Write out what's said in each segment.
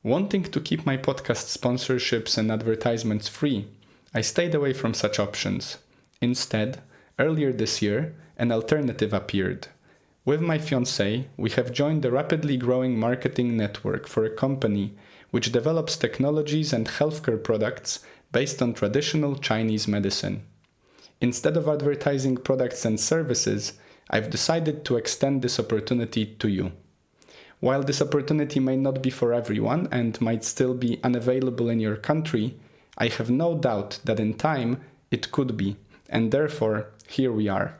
Wanting to keep my podcast sponsorships and advertisements free, I stayed away from such options. Instead, earlier this year, an alternative appeared. With my fiancée, we have joined a rapidly growing marketing network for a company which develops technologies and healthcare products based on traditional Chinese medicine. Instead of advertising products and services, I've decided to extend this opportunity to you. While this opportunity may not be for everyone and might still be unavailable in your country, I have no doubt that in time it could be, and therefore, here we are.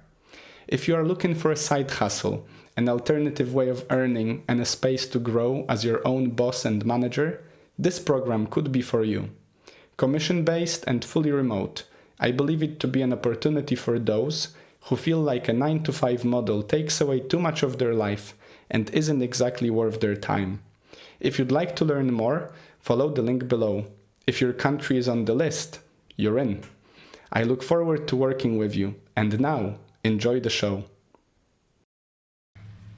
If you are looking for a side hustle, an alternative way of earning, and a space to grow as your own boss and manager, this program could be for you. Commission-based and fully remote, I believe it to be an opportunity for those who feel like a 9-to-5 model takes away too much of their life and isn't exactly worth their time. If you'd like to learn more, follow the link below. If your country is on the list, you're in. I look forward to working with you, and now, enjoy the show.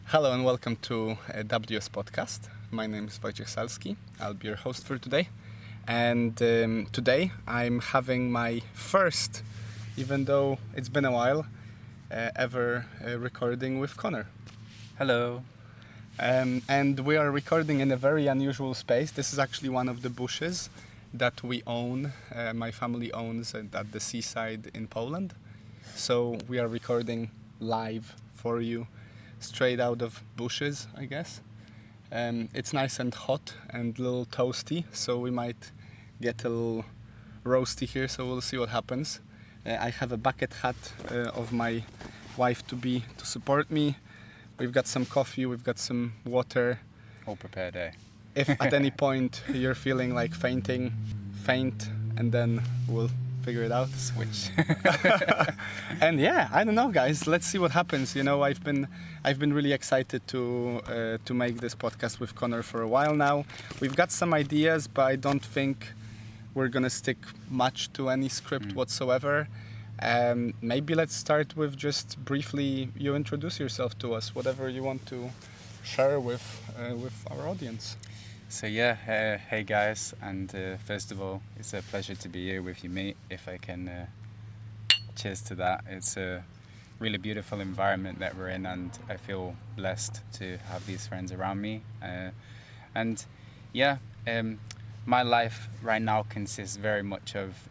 Hello and welcome to WS Podcast. My name is Wojciech Salski. I'll be your host for today. And today I'm having my first, even though it's been a while, ever recording with Connor. Hello. And we are recording in a very unusual space. This is actually one of the bushes that we own, my family owns at the seaside in Poland. So we are recording live for you, straight out of bushes, I guess. It's nice and hot and a little toasty, so we might get a little roasty here, so we'll see what happens. I have a bucket hat of my wife-to-be to support me. We've got some coffee, we've got some water. All prepared, eh? If at any point you're feeling like fainting, faint, and then we'll figure it out. Switch. And yeah, I don't know, guys. Let's see what happens. You know, I've been really excited to make this podcast with Connor for a while now. We've got some ideas, but I don't think we're gonna stick much to any script whatsoever. Maybe let's start with just briefly you introduce yourself to us, whatever you want to share with our audience. So yeah, hey guys, and first of all, it's a pleasure to be here with you, mate. If I can cheers to that. It's a really beautiful environment that we're in, and I feel blessed to have these friends around me. And yeah, my life right now consists very much of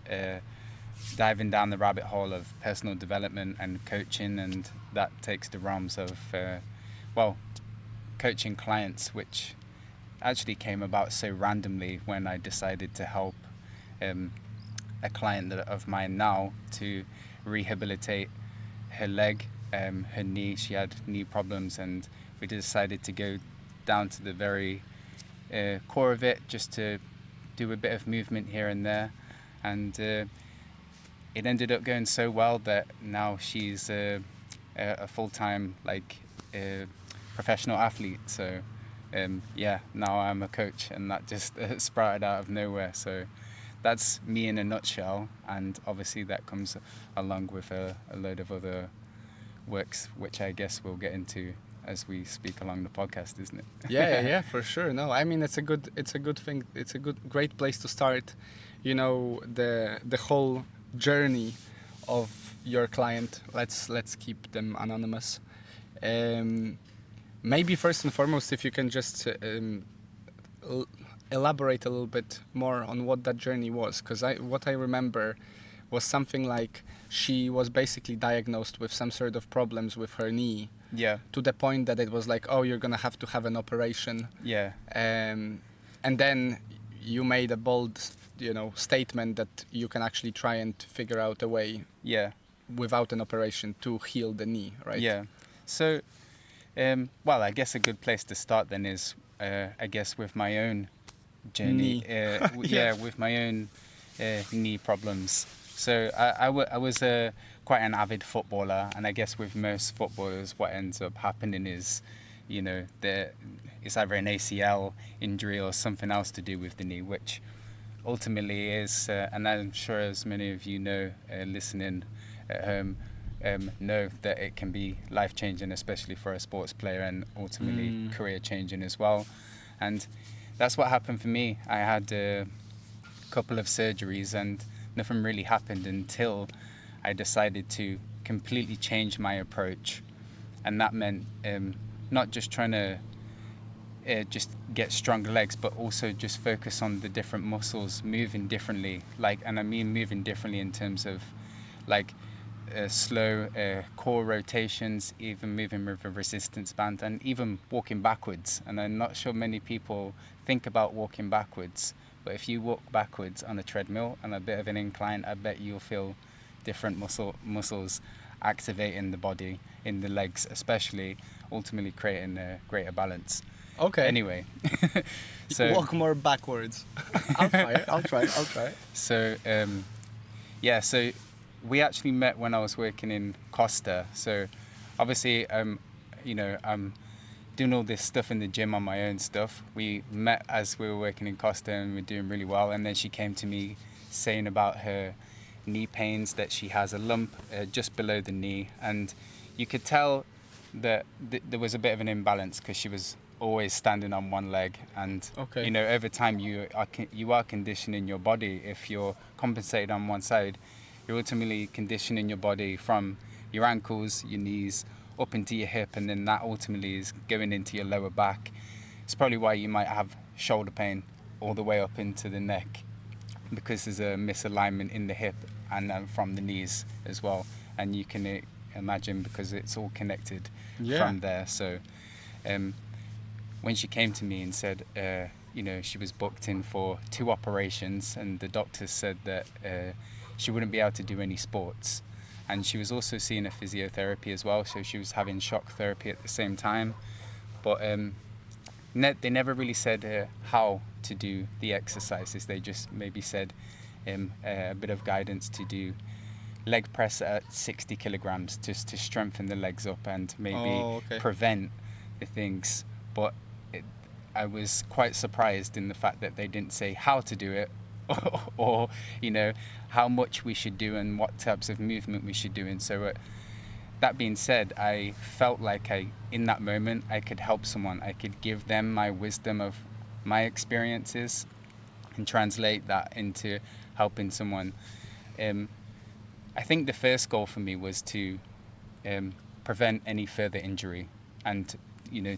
diving down the rabbit hole of personal development and coaching, and that takes the realms of coaching clients, which actually came about so randomly when I decided to help a client of mine now to rehabilitate her leg, her knee. She had knee problems, and we decided to go down to the very core of it, just to do a bit of movement here and there. And it ended up going so well that now she's a full-time professional athlete. So now I'm a coach, and that just sprouted out of nowhere. So that's me in a nutshell, and obviously that comes along with a load of other works, which I guess we'll get into as we speak along the podcast, isn't it? Yeah, for sure. No, I mean it's a good thing. It's a great place to start. You know, the whole journey of your client. Let's keep them anonymous. Maybe first and foremost, if you can just elaborate a little bit more on what that journey was, because what I remember was something like she was basically diagnosed with some sort of problems with her knee. Yeah. To the point that it was like, oh, you're gonna have to have an operation. Yeah. And then you made a bold, statement that you can actually try and figure out a way. Yeah. Without an operation to heal the knee, right? Yeah. So, I guess a good place to start then is, I guess, with my own journey. With my own knee problems. So I was quite an avid footballer, and I guess with most footballers, what ends up happening is, it's either an ACL injury or something else to do with the knee, which ultimately is, and I'm sure as many of you know, listening at home, know that it can be life-changing, especially for a sports player, and ultimately career-changing as well. And that's what happened for me. I had a couple of surgeries and nothing really happened until I decided to completely change my approach. And that meant not just trying to just get stronger legs, but also just focus on the different muscles moving differently. And I mean moving differently in terms of like slow core rotations, even moving with a resistance band, and even walking backwards. And I'm not sure many people think about walking backwards, but if you walk backwards on a treadmill on a bit of an incline, I bet you'll feel different muscles activating the body, in the legs especially, ultimately creating a greater balance. Okay. Anyway, so walk more backwards. I'll try. So so we actually met when I was working in Costa. So obviously, I'm doing all this stuff in the gym on my own stuff. We met as we were working in Costa and we're doing really well. And then she came to me saying about her knee pains, that she has a lump just below the knee. And you could tell that there was a bit of an imbalance because she was always standing on one leg. And, over time you are conditioning your body. If you're compensated on one side, you're ultimately conditioning your body from your ankles, your knees, up into your hip, and then that ultimately is going into your lower back. It's probably why you might have shoulder pain all the way up into the neck, because there's a misalignment in the hip and from the knees as well. And you can imagine, because it's all connected from there. So when she came to me and said, she was booked in for 2 operations, and the doctor said that she wouldn't be able to do any sports. And she was also seeing a physiotherapy as well, so she was having shock therapy at the same time. But they never really said how to do the exercises. They just maybe said a bit of guidance to do leg press at 60 kilograms just to strengthen the legs up and maybe prevent the things. But I was quite surprised in the fact that they didn't say how to do it, or how much we should do and what types of movement we should do. And so that being said, I felt like in that moment I could help someone. I could give them my wisdom of my experiences and translate that into helping someone. I think the first goal for me was to prevent any further injury, and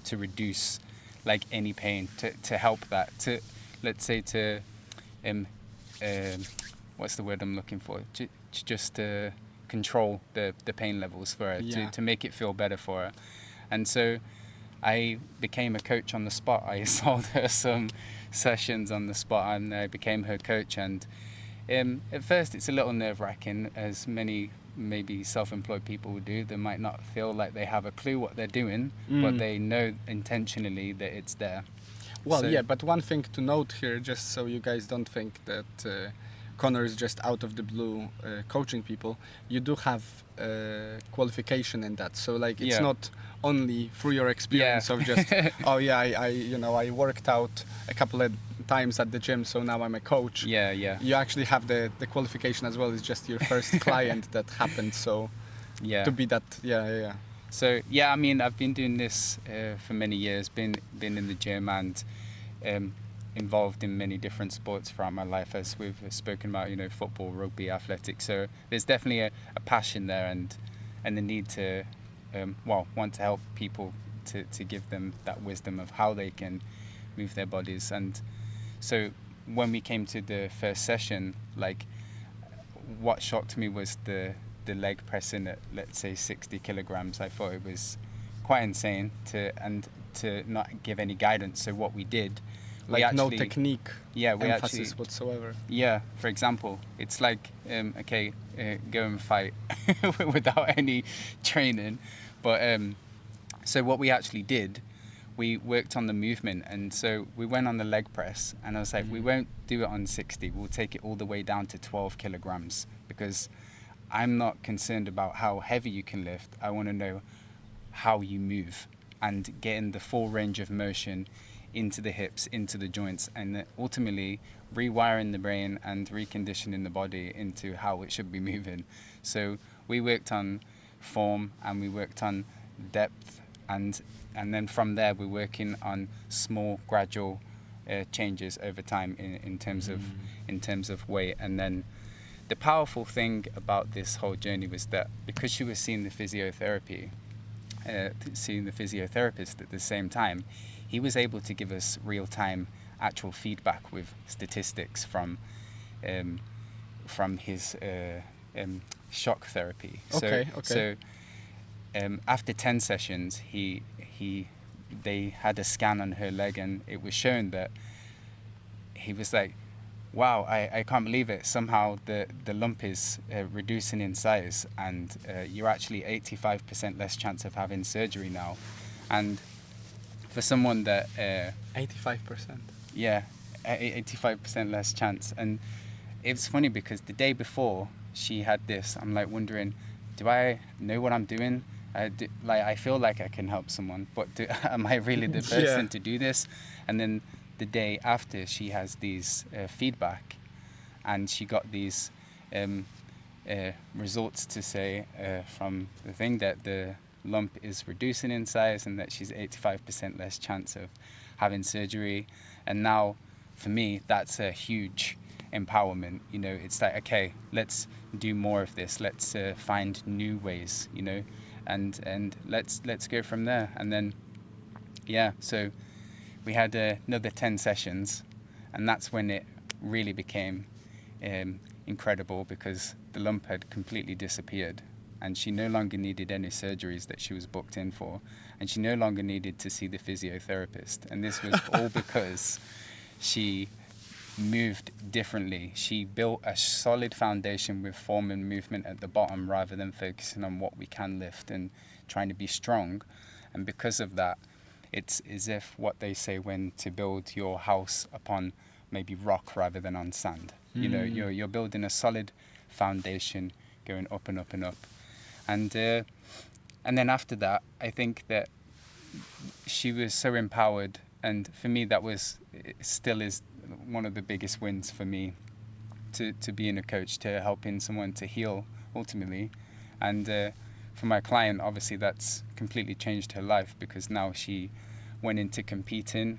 to reduce any pain, to help that, to let's say to what's the word I'm looking for? To just control the pain levels for her, to make it feel better for her. And so I became a coach on the spot. I sold her some sessions on the spot, and I became her coach. And at first it's a little nerve-wracking, as many maybe self-employed people would do. They might not feel like they have a clue what they're doing, but they know intentionally that it's there. Well, but one thing to note here, just so you guys don't think that Connor is just out of the blue coaching people, you do have qualification in that. So it's not only through your experience of just, I worked out a couple of times at the gym, so now I'm a coach. You actually have the qualification as well. It's just your first client that happened, so to be that, So I mean, I've been doing this for many years, been in the gym and involved in many different sports throughout my life, as we've spoken about, football, rugby, athletics. So there's definitely a passion there, and the need to want to help people, to give them that wisdom of how they can move their bodies. And so when we came to the first session, what shocked me was the leg pressing at, let's say, 60 kilograms. I thought it was quite insane to not give any guidance. So what we did, no technique, emphasis whatsoever. For example, it's go and fight without any training. But so what we actually did, we worked on the movement. And so we went on the leg press, and I was like, we won't do it on 60. We'll take it all the way down to 12 kilograms, because I'm not concerned about how heavy you can lift. I want to know how you move and getting the full range of motion into the hips, into the joints, and ultimately rewiring the brain and reconditioning the body into how it should be moving. So we worked on form, and we worked on depth, and then from there we're working on small gradual changes over time in terms of weight. And then the powerful thing about this whole journey was that because she was seeing the physiotherapist at the same time, he was able to give us real-time actual feedback with statistics from his shock therapy. Okay. So after 10 sessions, they had a scan on her leg, and it was shown that he was like, wow, I can't believe it. Somehow the lump is reducing in size, and you're actually 85% less chance of having surgery now. And for someone that... 85%? Yeah, 85% less chance. And it's funny because the day before she had this, I'm like wondering, do I know what I'm doing? I feel like I can help someone, but am I really the person to do this? And then the day after, she has these feedback, and she got these results to say from the thing that the lump is reducing in size and that she's 85% less chance of having surgery. And now, for me, that's a huge empowerment. You know, it's like, okay, let's do more of this. Let's find new ways, you know, and let's go from there. And then, so we had another 10 sessions, and that's when it really became incredible, because the lump had completely disappeared, and she no longer needed any surgeries that she was booked in for, and she no longer needed to see the physiotherapist. And this was all because she moved differently. She built a solid foundation with form and movement at the bottom, rather than focusing on what we can lift and trying to be strong. And because of that, it's as if what they say when to build your house upon maybe rock rather than on sand. You know, you're building a solid foundation, going up and up and up. And then after that, I think that she was so empowered, and for me that still is one of the biggest wins for me, to being a coach, to helping someone to heal ultimately. And for my client, obviously that's completely changed her life, because now she went into competing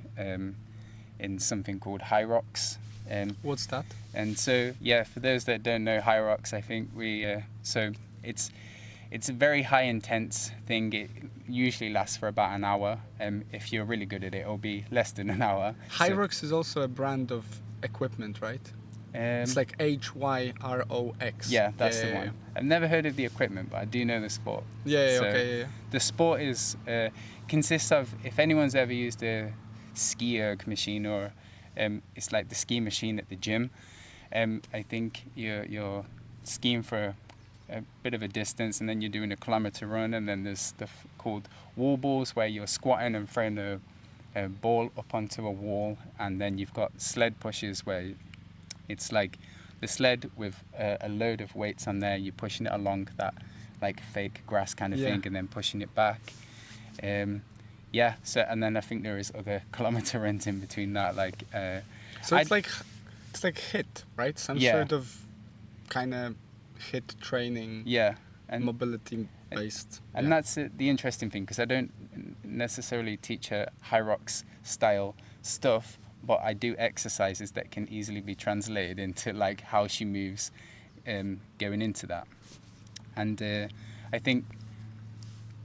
in something called High Rocks. What's that? And so, for those that don't know High Rocks, I think it's a very high intense thing. It usually lasts for about an hour. If you're really good at it, it'll be less than an hour. High Rocks is also a brand of equipment, right? It's like HYROX. Yeah, that's the one. I've never heard of the equipment, but I do know the sport. Okay. The sport consists of, if anyone's ever used a ski erg machine, or it's like the ski machine at the gym. I think you're skiing for a bit of a distance, and then you're doing a kilometer run, and then there's stuff called wall balls, where you're squatting and throwing a ball up onto a wall, and then you've got sled pushes, where it's like the sled with a load of weights on there, you're pushing it along that like fake grass kind of thing, and then pushing it back. So, and then I think there is other kilometer runs in between that, like so it's like HIIT, right? Some sort of kind of HIIT training, and mobility based. And that's the interesting thing, because I don't necessarily teach her High Rocks style stuff, but I do exercises that can easily be translated into like how she moves going into that. And I think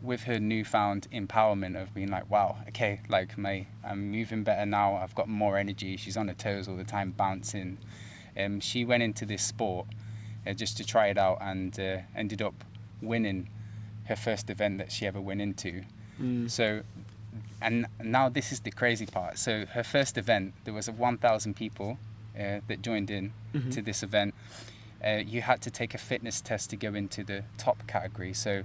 with her newfound empowerment of being like, wow, okay, like I'm moving better now, I've got more energy, she's on her toes all the time, bouncing. She went into this sport just to try it out, and ended up winning her first event that she ever went into. So, and now this is the crazy part. So her first event, there was 1,000 people that joined in to this event. You had to take a fitness test to go into the top category. So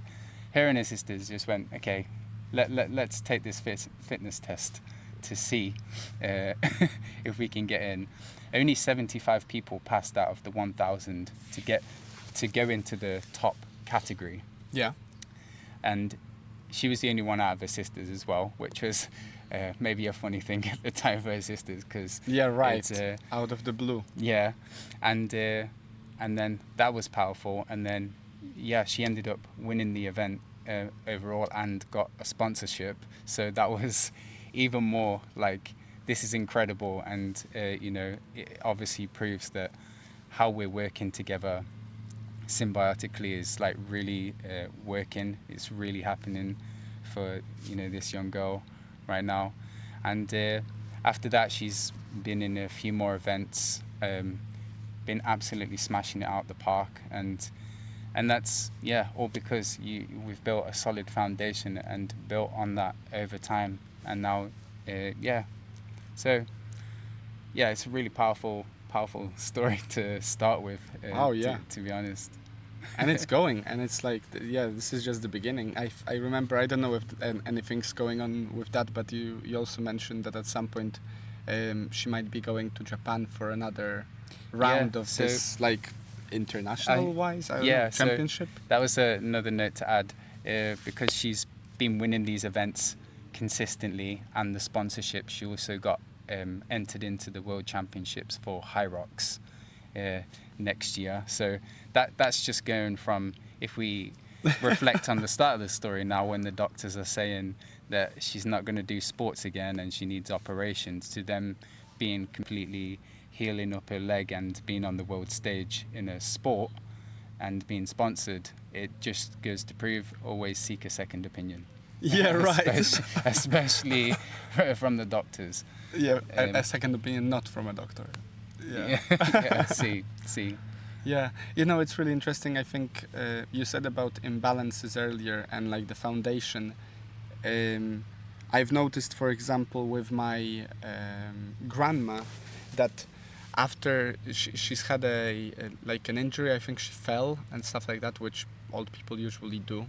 her and her sisters just went, okay, let's take this fitness test to see if we can get in. Only 75 people passed out of the 1,000 to go into the top category. Yeah. And she was the only one out of her sisters as well, which was maybe a funny thing at the time for her sisters, because out of the blue. Yeah, and then that was powerful, and then she ended up winning the event overall and got a sponsorship. So that was even more like this is incredible, and it obviously proves that how we're working together symbiotically is like really working. It's really happening for this young girl right now. And after that, she's been in a few more events, been absolutely smashing it out the park, and that's all because we've built a solid foundation and built on that over time. And now so it's a really powerful story to start with, to be honest. And it's going, and it's like, this is just the beginning. I remember, I don't know if anything's going on with that, but you also mentioned that at some point she might be going to Japan for another round of this, like, international wise championship. So that was another note to add, because she's been winning these events consistently, and the sponsorship, she also got entered into the World Championships for High Rocks next year. So that's just going from, if we reflect on the start of the story now, when the doctors are saying that she's not going to do sports again and she needs operations, to them being completely healing up her leg and being on the world stage in a sport and being sponsored. It just goes to prove, always seek a second opinion. Yeah, right. Especially from the doctors. Yeah, a second opinion, not from a doctor. Yeah. See. Yeah, it's really interesting. I think you said about imbalances earlier and like the foundation. I've noticed, for example, with my grandma, that after she's had an injury, I think she fell and stuff like that, which old people usually do.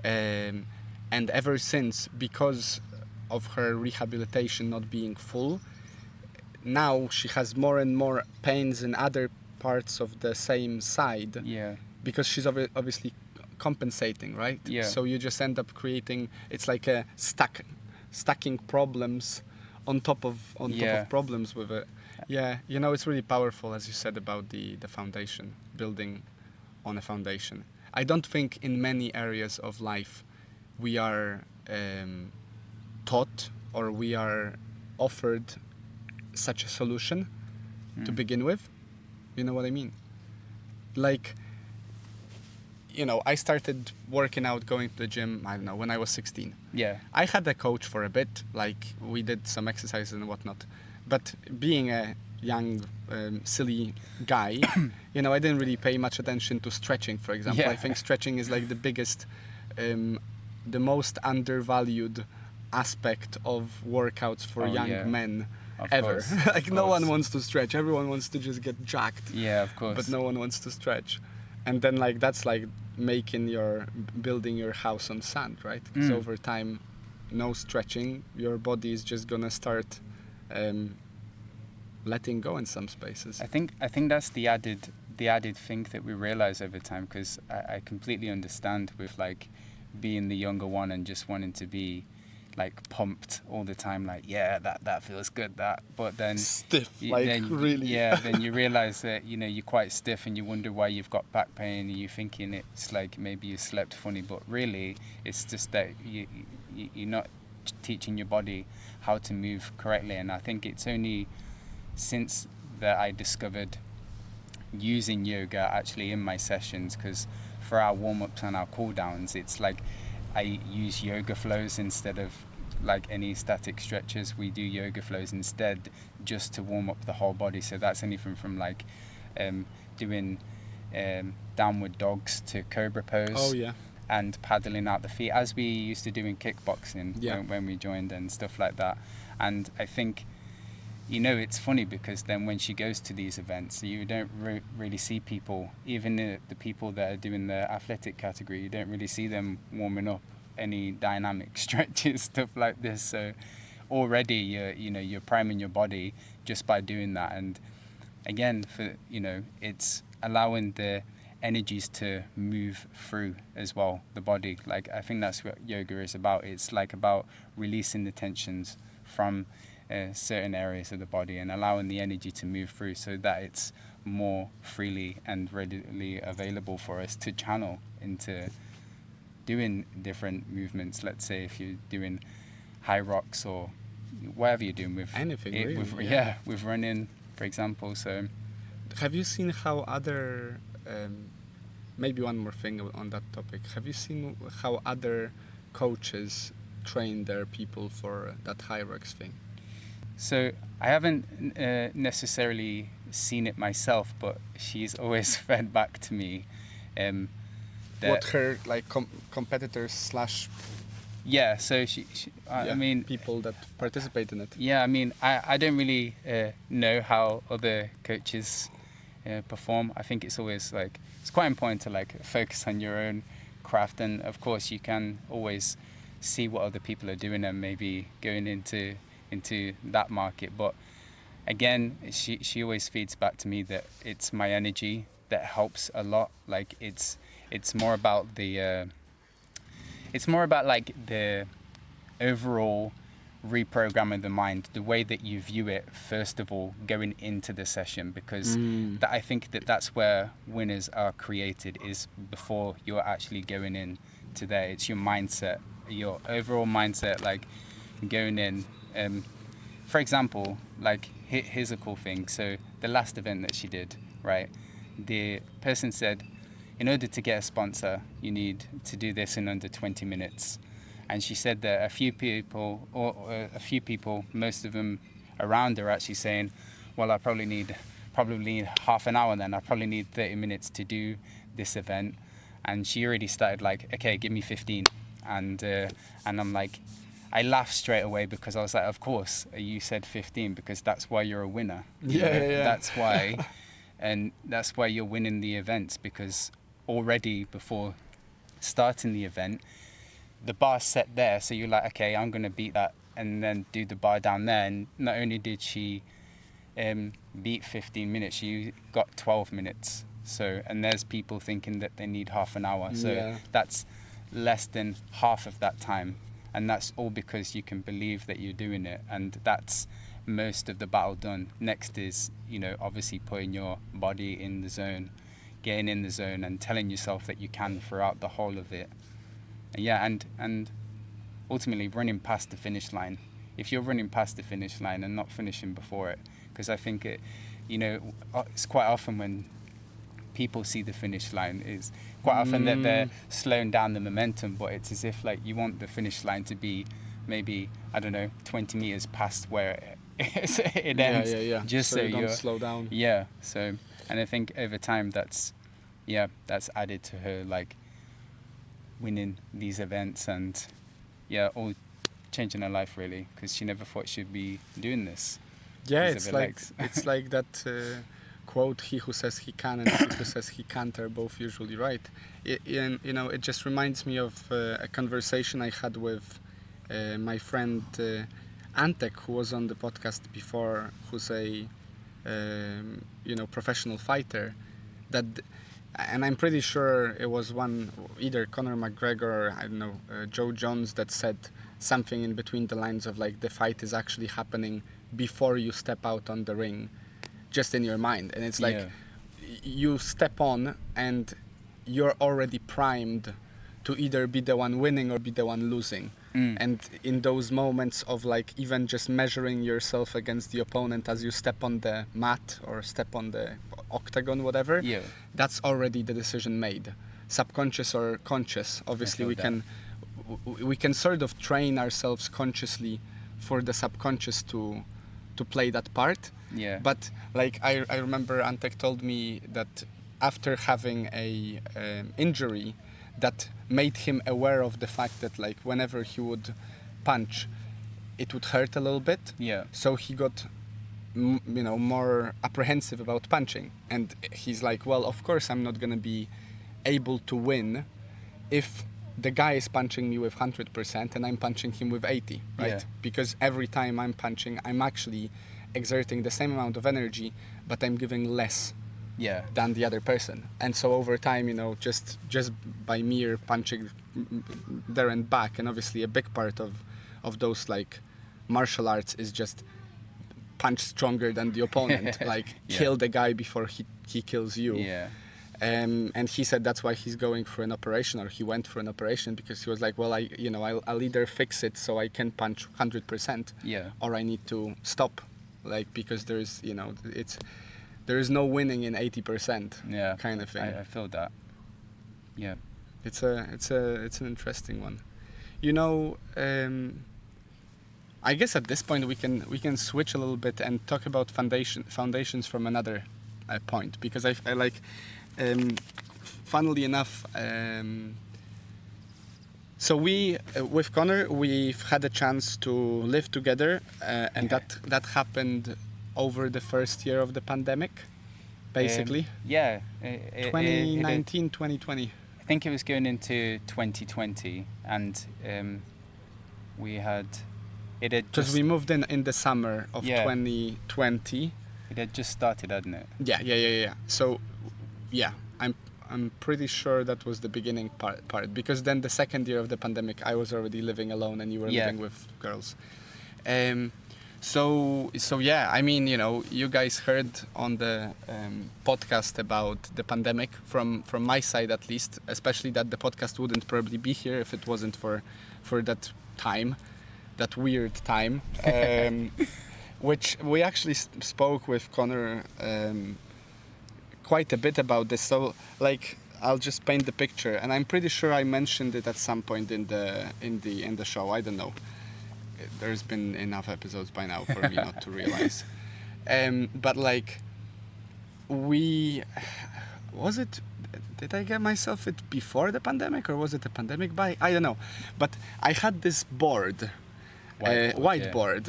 And ever since, because of her rehabilitation not being full, now she has more and more pains in other parts of the same side. Yeah. Because she's obviously compensating, right? Yeah. So you just end up creating, it's like a stacking problems on top of problems with it. Yeah, it's really powerful, as you said, about the foundation, building on a foundation. I don't think in many areas of life we are taught or we are offered such a solution to begin with. You know what I mean? Like, I started working out, going to the gym, I don't know, when I was 16. Yeah. I had a coach for a bit, like we did some exercises and whatnot. But being a young, silly guy, I didn't really pay much attention to stretching, for example. Yeah. I think stretching is like the biggest, the most undervalued aspect of workouts for young men ever. Like no one wants to stretch. Everyone wants to just get jacked. Yeah, of course. But no one wants to stretch. And then like that's like building your house on sand, right? Because over time, no stretching, your body is just gonna start letting go in some spaces. I think that's the added thing that we realize over time, because I completely understand with like being the younger one and just wanting to be like pumped all the time, like that feels good, but then stiff, really. Yeah, then you realize that you're quite stiff and you wonder why you've got back pain, and you're thinking it's like maybe you slept funny, but really it's just that you're not teaching your body how to move correctly. And I think it's only since that I discovered using yoga actually in my sessions, because for our warm-ups and our cool-downs, it's like I use yoga flows instead of like any static stretches. We do yoga flows instead, just to warm up the whole body. So that's anything from like doing downward dogs to cobra pose, and paddling out the feet, as we used to do in kickboxing when we joined and stuff like that. And I think it's funny, because then when she goes to these events, you don't really see people, even the people that are doing the athletic category, you don't really see them warming up any dynamic stretches, stuff like this. So already you're priming your body just by doing that. And again, it's allowing the energies to move through as well the body. Like I think that's what yoga is about. It's like about releasing the tensions from certain areas of the body and allowing the energy to move through, so that it's more freely and readily available for us to channel into doing different movements. Let's say if you're doing high rocks or whatever you're doing with anything it, really, with running, for example. So have you seen how other maybe one more thing on that topic, have you seen how other coaches train their people for that Hyrox thing? So I haven't necessarily seen it myself, but she's always fed back to me that What her like competitors slash yeah. So I mean, people that participate in it. yeah. I mean, I don't really know how other coaches perform. I think it's always like it's quite important to like focus on your own craft, and of course you can always see what other people are doing and maybe going into that market. But again, she always feeds back to me that it's my energy that helps a lot. Like it's more about the overall reprogramming the mind, the way that you view it first of all going into the session, because that I think that's where winners are created, is before you're actually going in to there. It's your mindset, your overall mindset, like going in. For example, like here's a cool thing. So the last event that she did, right, the person said, in order to get a sponsor, you need to do this in under 20 minutes. And she said that a few people, most of them around her, actually saying, well, I probably need half an hour then. I probably need 30 minutes to do this event. And she already started like, okay, give me 15. And I'm like, I laughed straight away, because I was like, of course, you said 15 because that's why you're a winner. Yeah. That's why, and that's why you're winning the events, because already before starting the event, the bar's set there, so you're like, okay, I'm gonna beat that, and then do the bar down there. And not only did she beat 15 minutes, she got 12 minutes. So, and there's people thinking that they need half an hour. So that's less than half of that time. And that's all because you can believe that you're doing it. And that's most of the battle done. Next is, obviously putting your body in the zone, getting in the zone and telling yourself that you can throughout the whole of it. And ultimately running past the finish line. If you're running past the finish line and not finishing before it, because I think it's quite often when people see the finish line, is quite often that they're slowing down the momentum, but it's as if like you want the finish line to be maybe, I don't know, 20 meters past where it ends. Just so you don't you're slow down. Yeah. So, and I think over time that's added to her like winning these events and all changing her life really, because she never thought she'd be doing this. Yeah, it's like that quote, he who says he can and he who says he can't are both usually right. It just reminds me of a conversation I had with my friend Antek, who was on the podcast before, who's a professional fighter. And I'm pretty sure it was either Conor McGregor or I don't know, Joe Jones, that said something in between the lines of like the fight is actually happening before you step out on the ring, just in your mind. And it's like you step on and you're already primed to either be the one winning or be the one losing. And in those moments of like even just measuring yourself against the opponent as you step on the mat or step on the octagon, whatever, that's already the decision made, subconscious or conscious. Obviously we can sort of train ourselves consciously for the subconscious to play that part. But like I remember Antek told me that after having a injury that made him aware of the fact that like whenever he would punch, it would hurt a little bit. So he got more apprehensive about punching, and he's like, well, of course I'm not gonna be able to win if the guy is punching me with 100% and I'm punching him with 80, right? Because every time I'm punching, I'm actually exerting the same amount of energy, but I'm giving less than the other person. And so over time, just by mere punching there and back, and obviously a big part of those like martial arts is just punch stronger than the opponent, like kill the guy before he kills you. And he said that's why he's going for an operation, or he went for an operation, because he was like, well, I'll either fix it so I can punch 100%, Yeah. or I need to stop, like, because there's, there is no winning in 80%, Yeah. kind of thing. I feel that. Yeah. It's an interesting one. I guess at this point we can switch a little bit and talk about foundations from another point, because I like, funnily enough, so we with Connor, we've had a chance to live together, and that happened over the first year of the pandemic, basically. Yeah. 2019, 2020. I think it was going into 2020, and we had because we moved in the summer of 2020. It had just started, hadn't it? Yeah. So, yeah, I'm pretty sure that was the beginning part, because then the second year of the pandemic, I was already living alone and you were living with girls. So yeah, I mean, you guys heard on the podcast about the pandemic from my side, at least, especially that the podcast wouldn't probably be here if it wasn't for that time, that weird time, which we actually spoke with Connor quite a bit about this. So, like, I'll just paint the picture, and I'm pretty sure I mentioned it at some point in the show. I don't know. There's been enough episodes by now for me not to realize. But like, did I get myself it before the pandemic, or was it the pandemic I don't know. But I had this board, whiteboard,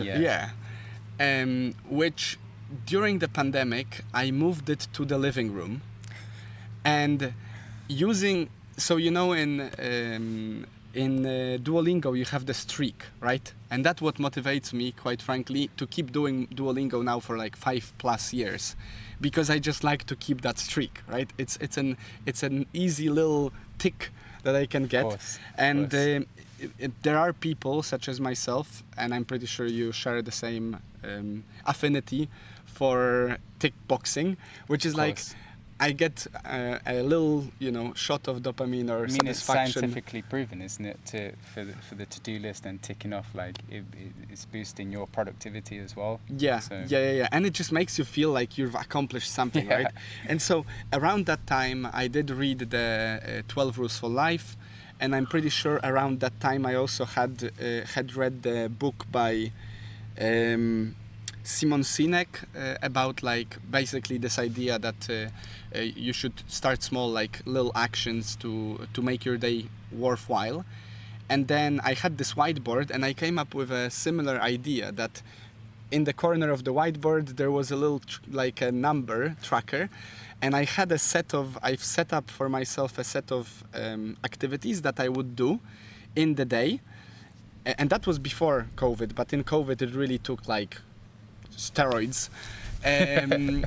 which during the pandemic I moved it to the living room, and using, so in Duolingo you have the streak, right? And that's what motivates me, quite frankly, to keep doing Duolingo now for like 5+ years, because I just like to keep that streak, right? It's an easy little tick that I can get. Of course. And there are people such as myself, and I'm pretty sure you share the same affinity for tick boxing, which is like, I get a little, shot of dopamine or satisfaction. It's scientifically proven, isn't it, for the to-do list and ticking off, like it's boosting your productivity as well. Yeah, so. Yeah, and it just makes you feel like you've accomplished something, right? And so around that time, I did read the 12 Rules for Life, and I'm pretty sure around that time I also had read the book by Simon Sinek about, like, basically this idea that you should start small, like little actions to make your day worthwhile. And then I had this whiteboard, and I came up with a similar idea that in the corner of the whiteboard there was a little like a number tracker, and I've set up for myself a set of activities that I would do in the day, and that was before COVID, but in COVID it really took like steroids. And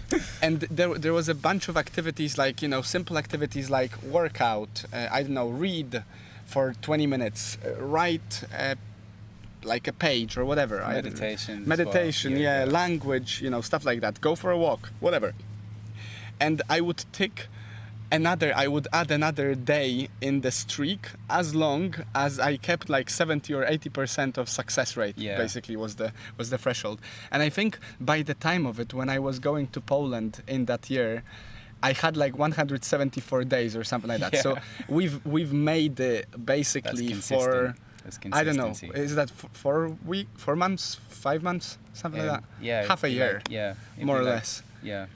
there was a bunch of activities, like, simple activities like workout, read for 20 minutes, write like a page or whatever. Meditation, well. Language, stuff like that. Go for a walk, whatever. And I would add another day in the streak, as long as I kept like 70 or 80% of success rate. Basically was the threshold. And I think by the time of it, when I was going to Poland in that year, I had like 174 days or something like that. So we've made basically for, I don't know, is that 4 months, 5 months, something like that? Yeah, half a year. More or less. Yeah.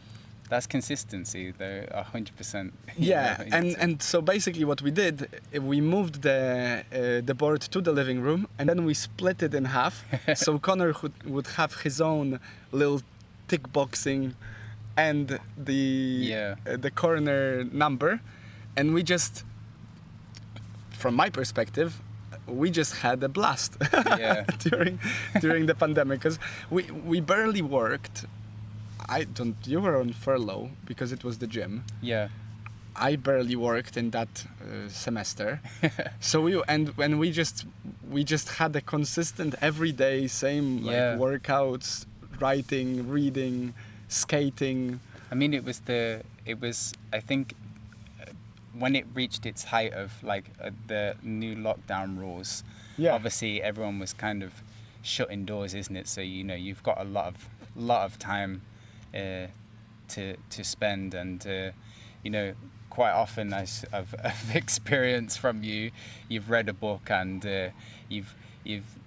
That's consistency, though, 100%. Yeah, and so basically what we did, we moved the board to the living room, and then we split it in half. So Connor would have his own little tick boxing and the corner number, and we just, from my perspective, we just had a blast during the pandemic, because we barely worked. You were on furlough because it was the gym. Yeah. I barely worked in that semester. So we just had a consistent everyday same like workouts, writing, reading, skating. I mean, it was I think when it reached its height of like the new lockdown rules, Yeah. obviously everyone was kind of shut indoors, isn't it? So you know you've got a lot of time to spend, and you know, quite often I've experienced from you, you've read a book and you've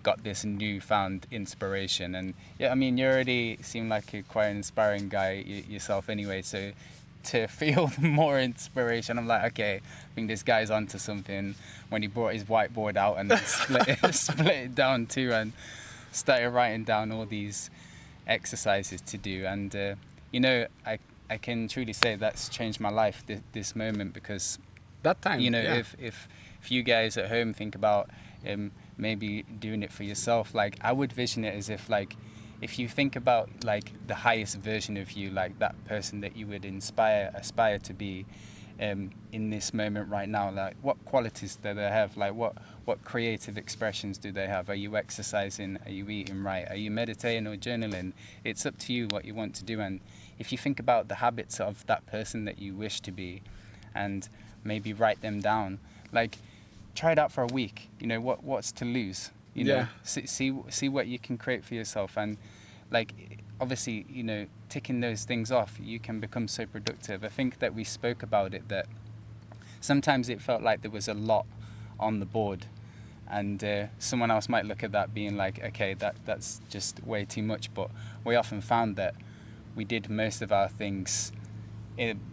got this newfound inspiration, and yeah, I mean you already seem like a quite an inspiring guy yourself anyway, so to feel more inspiration, I'm like, okay, I think this guy's onto something. When he brought his whiteboard out and then split it down too, and started writing down all these exercises to do, and you know, I can truly say that's changed my life, this moment, because That time, you know, yeah. if you guys at home think about maybe doing it for yourself, like I would vision it as if, like, if you think about like the highest version of you, like that person that you would aspire to be in this moment right now, like what qualities do they have, like what creative expressions do they have? Are you exercising? Are you eating right? Are you meditating or journaling? It's up to you what you want to do. And if you think about the habits of that person that you wish to be and maybe write them down, like try it out for a week. You know, what's to lose? You know, see what you can create for yourself, and like obviously, you know, ticking those things off, you can become so productive. I think that we spoke about it, that sometimes it felt like there was a lot on the board, and someone else might look at that being like, okay, that's just way too much. But we often found that we did most of our things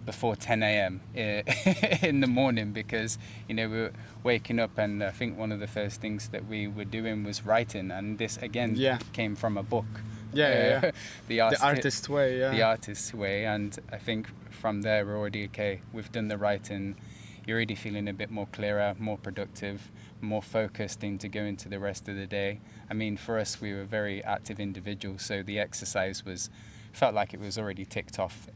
before 10 a.m. in the morning, because you know we were waking up, and I think one of the first things that we were doing was writing, and this again came from a book. The artist's way. The artist's way, and I think from there we're already okay. We've done the writing. You're already feeling a bit more clearer, more productive, more focused into going to the rest of the day. I mean, for us, we were very active individuals, so the exercise felt like it was already ticked off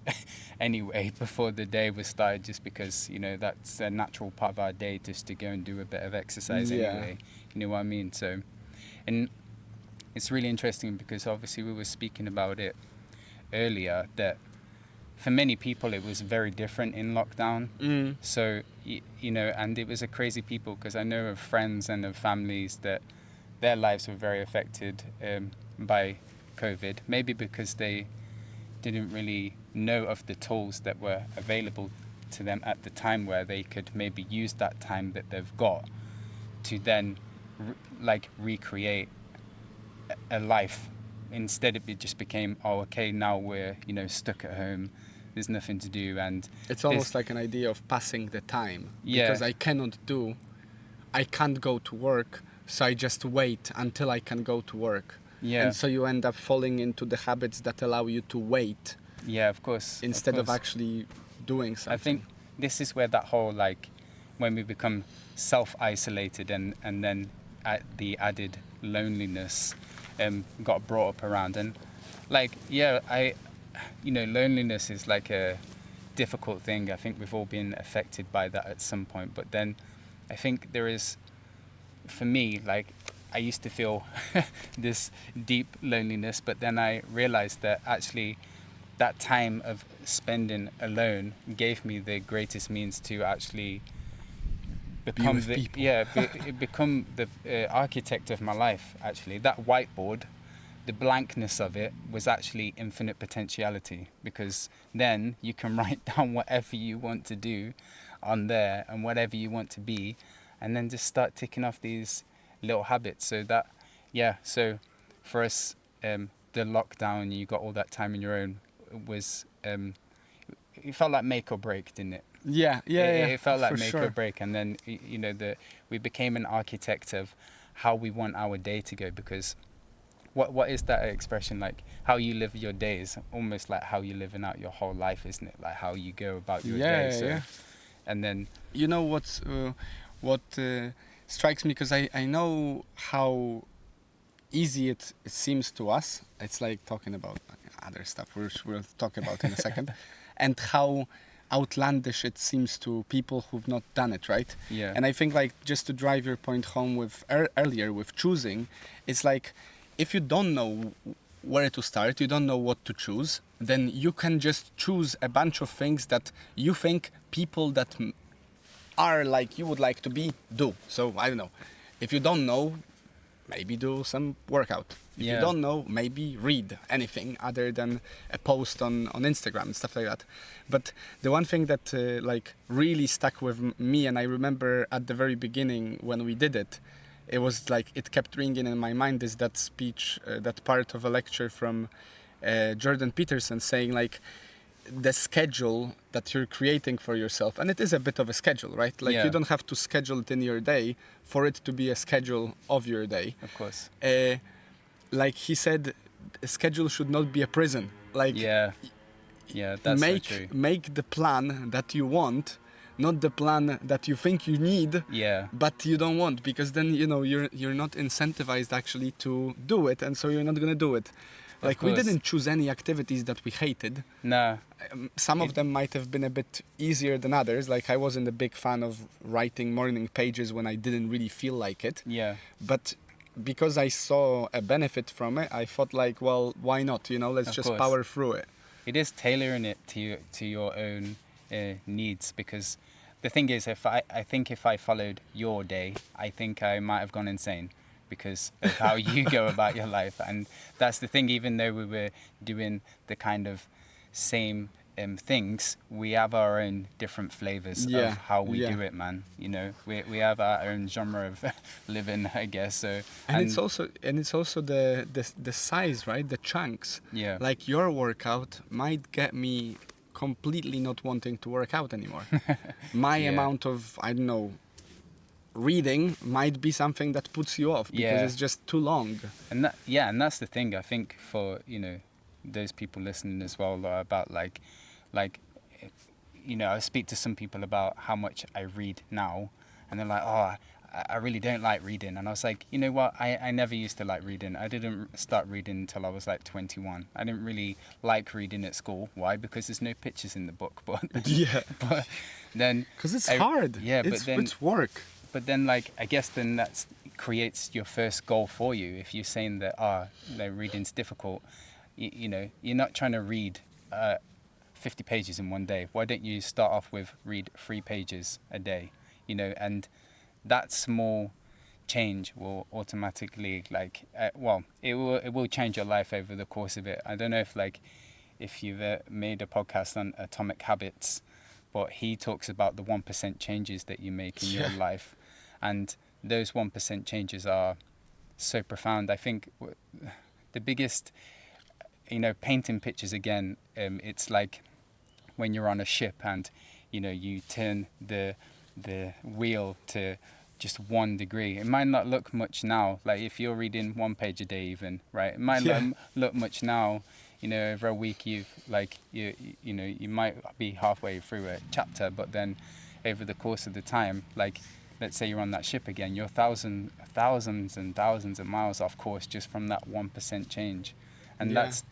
anyway before the day was started, just because, you know, that's a natural part of our day, just to go and do a bit of exercise anyway. You know what I mean? So, and it's really interesting because obviously we were speaking about it earlier, that for many people it was very different in lockdown. So, you know, and it was a crazy people, because I know of friends and of families that their lives were very affected by COVID, maybe because they didn't really know of the tools that were available to them at the time, where they could maybe use that time that they've got to then recreate a life. Instead it just became, oh, okay, now we're, you know, stuck at home, there's nothing to do, and it's almost like an idea of passing the time. Yeah. Because I can't go to work, so I just wait until I can go to work. Yeah. And so you end up falling into the habits that allow you to wait. Yeah, of course. Instead of actually doing something. I think this is where that whole, like, when we become self-isolated and then the added loneliness got brought up around. And like, yeah, you know, loneliness is like a difficult thing. I think we've all been affected by that at some point. But then I think there is, for me, like, I used to feel this deep loneliness, but then I realized that actually that time of spending alone gave me the greatest means to actually become become the architect of my life. Actually, that whiteboard, the blankness of it was actually infinite potentiality, because then you can write down whatever you want to do on there and whatever you want to be, and then just start ticking off these little habits. So that, so for us, the lockdown, you got all that time on your own, was it felt like make or break, didn't it? It felt like make or break. And then, you know, we became an architect of how we want our day to go, because what is that expression, like how you live your days, almost like how you're living out your whole life, isn't it? Like how you go about your day. And then, you know, what strikes me, because I know how easy it seems to us. It's like talking about other stuff, which we'll talk about in a second, and how outlandish it seems to people who've not done it, right? Yeah. And I think, like, just to drive your point home with earlier with choosing, it's like, if you don't know where to start, you don't know what to choose, then you can just choose a bunch of things that you think people that are like you would like to be, do. So I don't know. If you don't know, maybe do some workout. If you don't know, maybe read anything other than a post on Instagram and stuff like that. But the one thing that like really stuck with me, and I remember at the very beginning when we did it, it was like it kept ringing in my mind, is that speech, that part of a lecture from Jordan Peterson saying like, the schedule that you're creating for yourself, and it is a bit of a schedule, right? Like you don't have to schedule it in your day for it to be a schedule of your day. Of course. Like he said, a schedule should not be a prison. Like that's make so true. make the plan that you want, not the plan that you think you need, but you don't want, because then you're not incentivized actually to do it, and so you're not gonna do it. Like we didn't choose any activities that we hated. No. Some of them might have been a bit easier than others. Like I wasn't a big fan of writing morning pages when I didn't really feel like it. Yeah. But because I saw a benefit from it, I thought like, well, why not? Let's just power through it. It is tailoring it to your own needs, because the thing is, I think if I followed your day, I think I might have gone insane, because of how you go about your life. And that's the thing, even though we were doing the kind of same things, we have our own different flavors of how we do it, man. We have our own genre of living, I guess. So and it's also the size, right? The chunks. Yeah. Like your workout might get me completely not wanting to work out anymore. My amount of, I don't know, reading might be something that puts you off because it's just too long. And that's the thing, I think, for those people listening as well, about like I speak to some people about how much I read now, and they're like, oh, I really don't like reading. And I was like, you know what, I never used to like reading. I didn't start reading until I was like 21. I didn't really like reading at school. Why? Because there's no pictures in the book. But but then because it's hard. It's work. But then, like, I guess then that creates your first goal for you. If you're saying that, reading's difficult, you're not trying to read 50 pages in one day. Why don't you start off with read 3 pages a day? And that small change will automatically, it will change your life over the course of it. I don't know if you've made a podcast on Atomic Habits, but he talks about the 1% changes that you make in your life. And those 1% changes are so profound. I think the biggest, painting pictures again, it's like when you're on a ship and, you turn the wheel to just 1 degree. It might not look much now. Like if you're reading 1 page a day even, right? It might not look much now. Over a week you might be halfway through a chapter, but then over the course of the time, like let's say you're on that ship again, you're thousands and thousands of miles off course just from that 1% change. And that's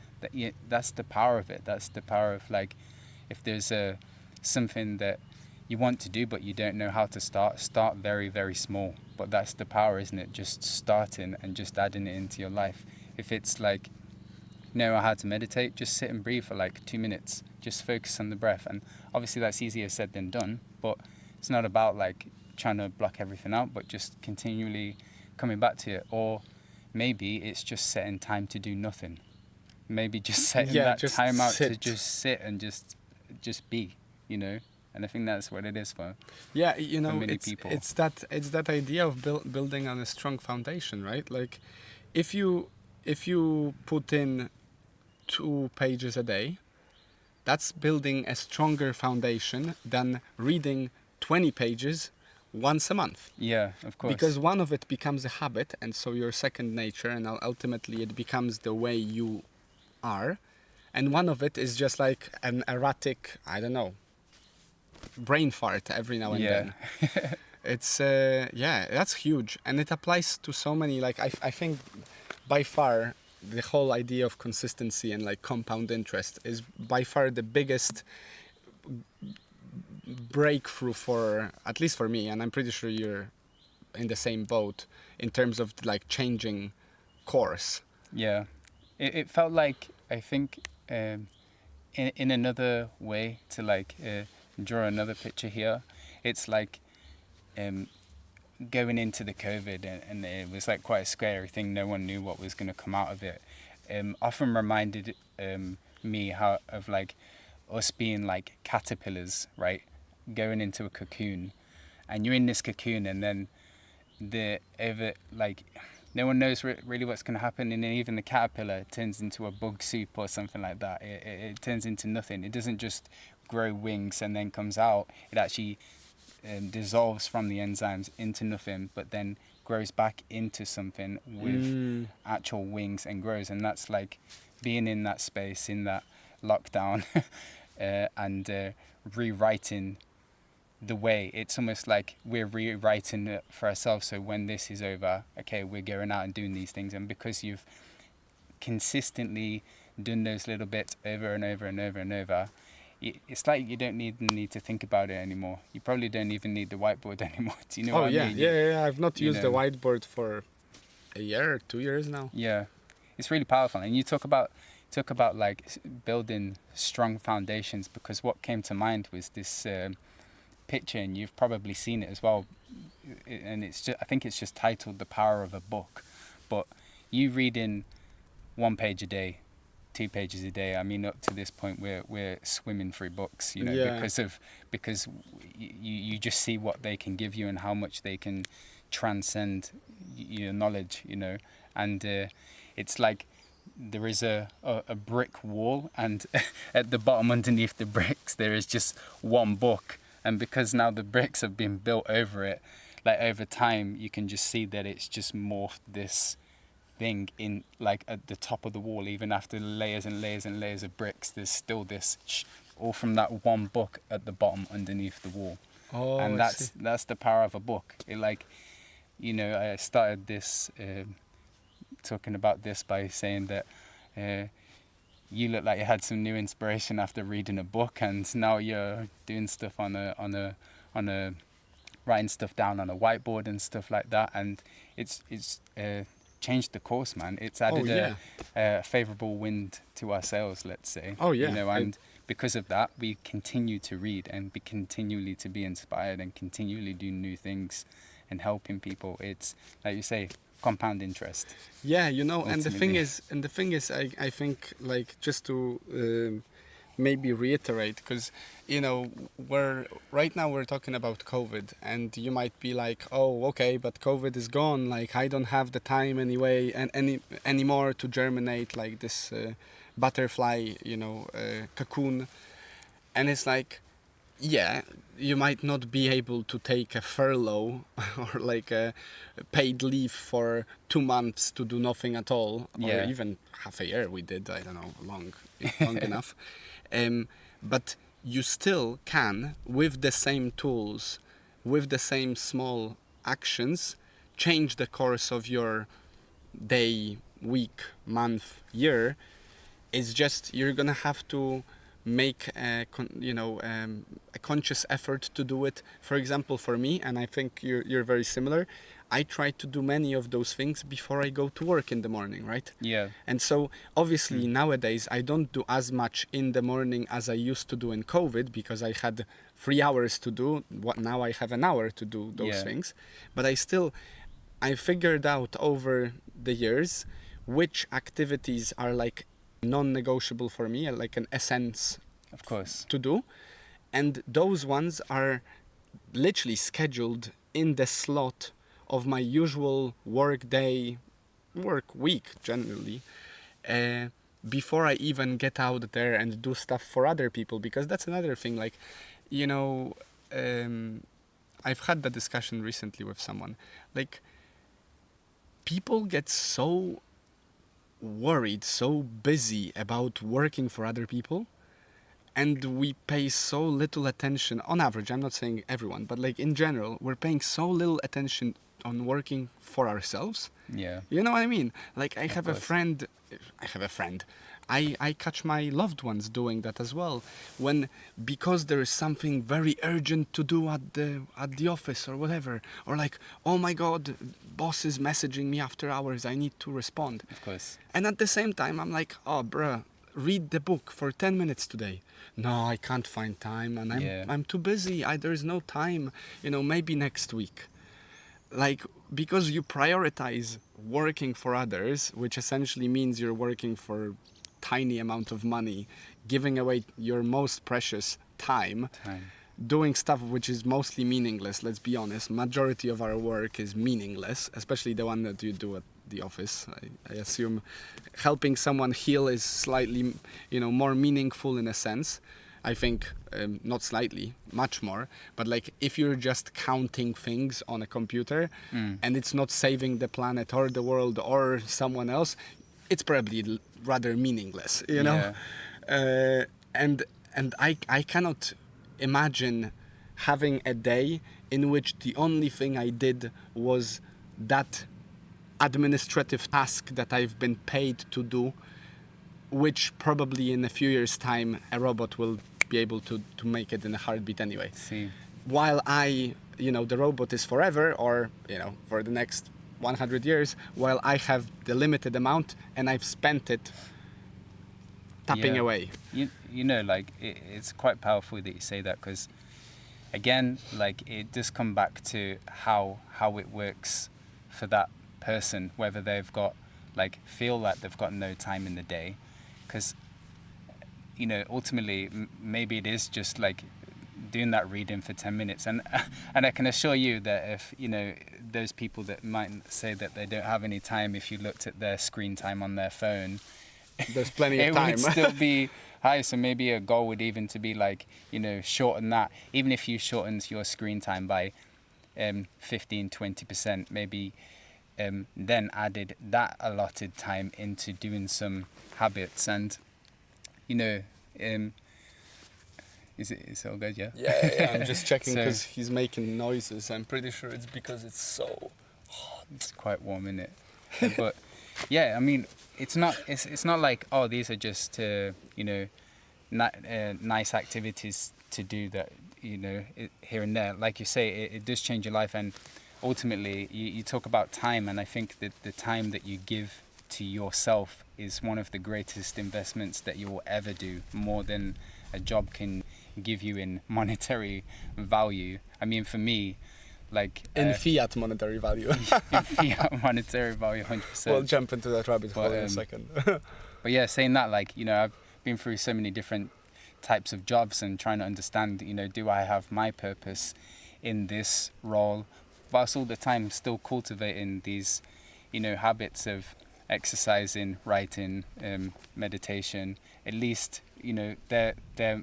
the power of it. That's the power of, like, if there's something that you want to do but you don't know how to start very, very small. But that's the power, isn't it? Just starting and just adding it into your life. If it's like, know how to meditate, just sit and breathe for like 2 minutes, just focus on the breath. And obviously that's easier said than done, but it's not about like trying to block everything out, but just continually coming back to it. Or maybe it's just setting time to do nothing. Maybe just setting that time out to just sit and just be, and I think that's what it is for many people. It's that idea of building on a strong foundation, right? Like if you put in 2 pages a day, that's building a stronger foundation than reading 20 pages once a month. Yeah, of course. Because one of it becomes a habit, and so your second nature, and ultimately it becomes the way you are. And one of it is just like an erratic, I don't know, brain fart every now and then. It's, that's huge. And it applies to so many, like, I think by far the whole idea of consistency and like compound interest is by far the biggest breakthrough for, at least for me, and I'm pretty sure you're in the same boat in terms of like changing course. Yeah, it felt like, I think in another way to like draw another picture here, it's like going into the COVID, and it was like quite a scary thing. No one knew what was going to come out of it. Often reminded me of like us being like caterpillars, right? Going into a cocoon, and you're in this cocoon, and then no one knows really what's going to happen, and then even the caterpillar turns into a bug soup or something like that. It turns into nothing. It doesn't just grow wings and then comes out. It actually dissolves from the enzymes into nothing, but then grows back into something with actual wings and grows. And that's like being in that space, in that lockdown, and rewriting the way. It's almost like we're rewriting it for ourselves. So when this is over, okay, we're going out and doing these things. And because you've consistently done those little bits over and over and over and over, it's like you don't need to think about it anymore. You probably don't even need the whiteboard anymore. Do you know what I mean? Yeah. I've not used the whiteboard for a year, 2 years now. Yeah, it's really powerful. And you talk about like building strong foundations, because what came to mind was this picture, and you've probably seen it as well. And I think it's just titled "The Power of a Book." But you reading 1 page a day, 2 pages a day. I mean, up to this point, we're swimming through books, because you just see what they can give you and how much they can transcend your knowledge, and it's like there is a brick wall, and at the bottom underneath the bricks there is just one book, and because now the bricks have been built over it, like over time you can just see that it's just morphed this thing in, like at the top of the wall. Even after layers and layers and layers of bricks, there's still this all from that one book at the bottom underneath the wall. And that's the power of a book. It, like, I started this talking about this by saying that you look like you had some new inspiration after reading a book, and now you're doing stuff on a writing stuff down on a whiteboard and stuff like that, and it's changed the course, man. It's added a favorable wind to our sails, let's say. And because of that, we continue to read and continually to be inspired and continually do new things and helping people. It's like you say, compound interest. Yeah, and the thing is, I think, like, just to maybe reiterate, because right now we're talking about COVID, and you might be like, oh, okay, but COVID is gone, like I don't have the time anyway and anymore to germinate like this butterfly, cocoon. And it's like, yeah, you might not be able to take a furlough or like a paid leave for 2 months to do nothing at all, or even half a year. We did, I don't know, long enough. But you still can, with the same tools, with the same small actions, change the course of your day, week, month, year. It's just you're gonna have to make a conscious effort to do it. For example, for me, and I think you're very similar, I try to do many of those things before I go to work in the morning, right? Yeah. And so obviously nowadays I don't do as much in the morning as I used to do in COVID, because I had 3 hours to do what now I have an hour to do those things. But I figured out over the years which activities are like non-negotiable for me, like an essence, of course, to do, and those ones are literally scheduled in the slot of my usual work week generally, before I even get out there and do stuff for other people. Because that's another thing, like, I've had the discussion recently with someone, like, people get so worried, so busy about working for other people, and we pay so little attention, on average, I'm not saying everyone, but like in general, we're paying so little attention on working for ourselves. Yeah. You know what I mean? Like, I have a friend, I catch my loved ones doing that as well, because there is something very urgent to do at the office or whatever, or like, oh my god, boss is messaging me after hours, I need to respond. Of course. And at the same time, I'm like, oh bruh, read the book for 10 minutes today. No, I can't find time, and I'm too busy. There's no time. Maybe next week. Like, because you prioritize working for others, which essentially means you're working for tiny amount of money, giving away your most precious time. Doing stuff which is mostly meaningless. Let's be honest, majority of our work is meaningless, especially the one that you do at the office. I assume helping someone heal is slightly, more meaningful in a sense. I think not slightly, much more. But like, if you're just counting things on a computer and it's not saving the planet or the world or someone else, it's probably rather meaningless, and I cannot imagine having a day in which the only thing I did was that administrative task that I've been paid to do, which probably in a few years' time a robot will be able to make it in a heartbeat anyway. While the robot is forever, or for the next 100 years, while I have the limited amount and I've spent it tapping away. It's quite powerful that you say that, because again, like, it does come back to how it works for that person, whether they've got, like, feel like they've got no time in the day, because ultimately maybe it is just like doing that reading for 10 minutes, and I can assure you that if those people that might say that they don't have any time, if you looked at their screen time on their phone, there's plenty of time. It would still be high. So maybe a goal would even to be like, shorten that. Even if you shortened your screen time by 15-20%, maybe then added that allotted time into doing some habits. And is it all good? Yeah, I'm just checking because he's making noises. I'm pretty sure it's because it's so hot. It's quite warm, isn't it? But yeah, I mean, it's not like, oh, these are just nice activities to do that here and there. Like you say, it does change your life, and ultimately you talk about time, and I think that the time that you give to yourself is one of the greatest investments that you will ever do, more than a job can give you in monetary value. I mean, for me, like in fiat monetary value. In fiat monetary value, 100%. We'll jump into that rabbit hole in a second. But yeah, saying that, like, I've been through so many different types of jobs and trying to understand, do I have my purpose in this role, whilst all the time still cultivating these, habits of exercising, writing, meditation. At least, they're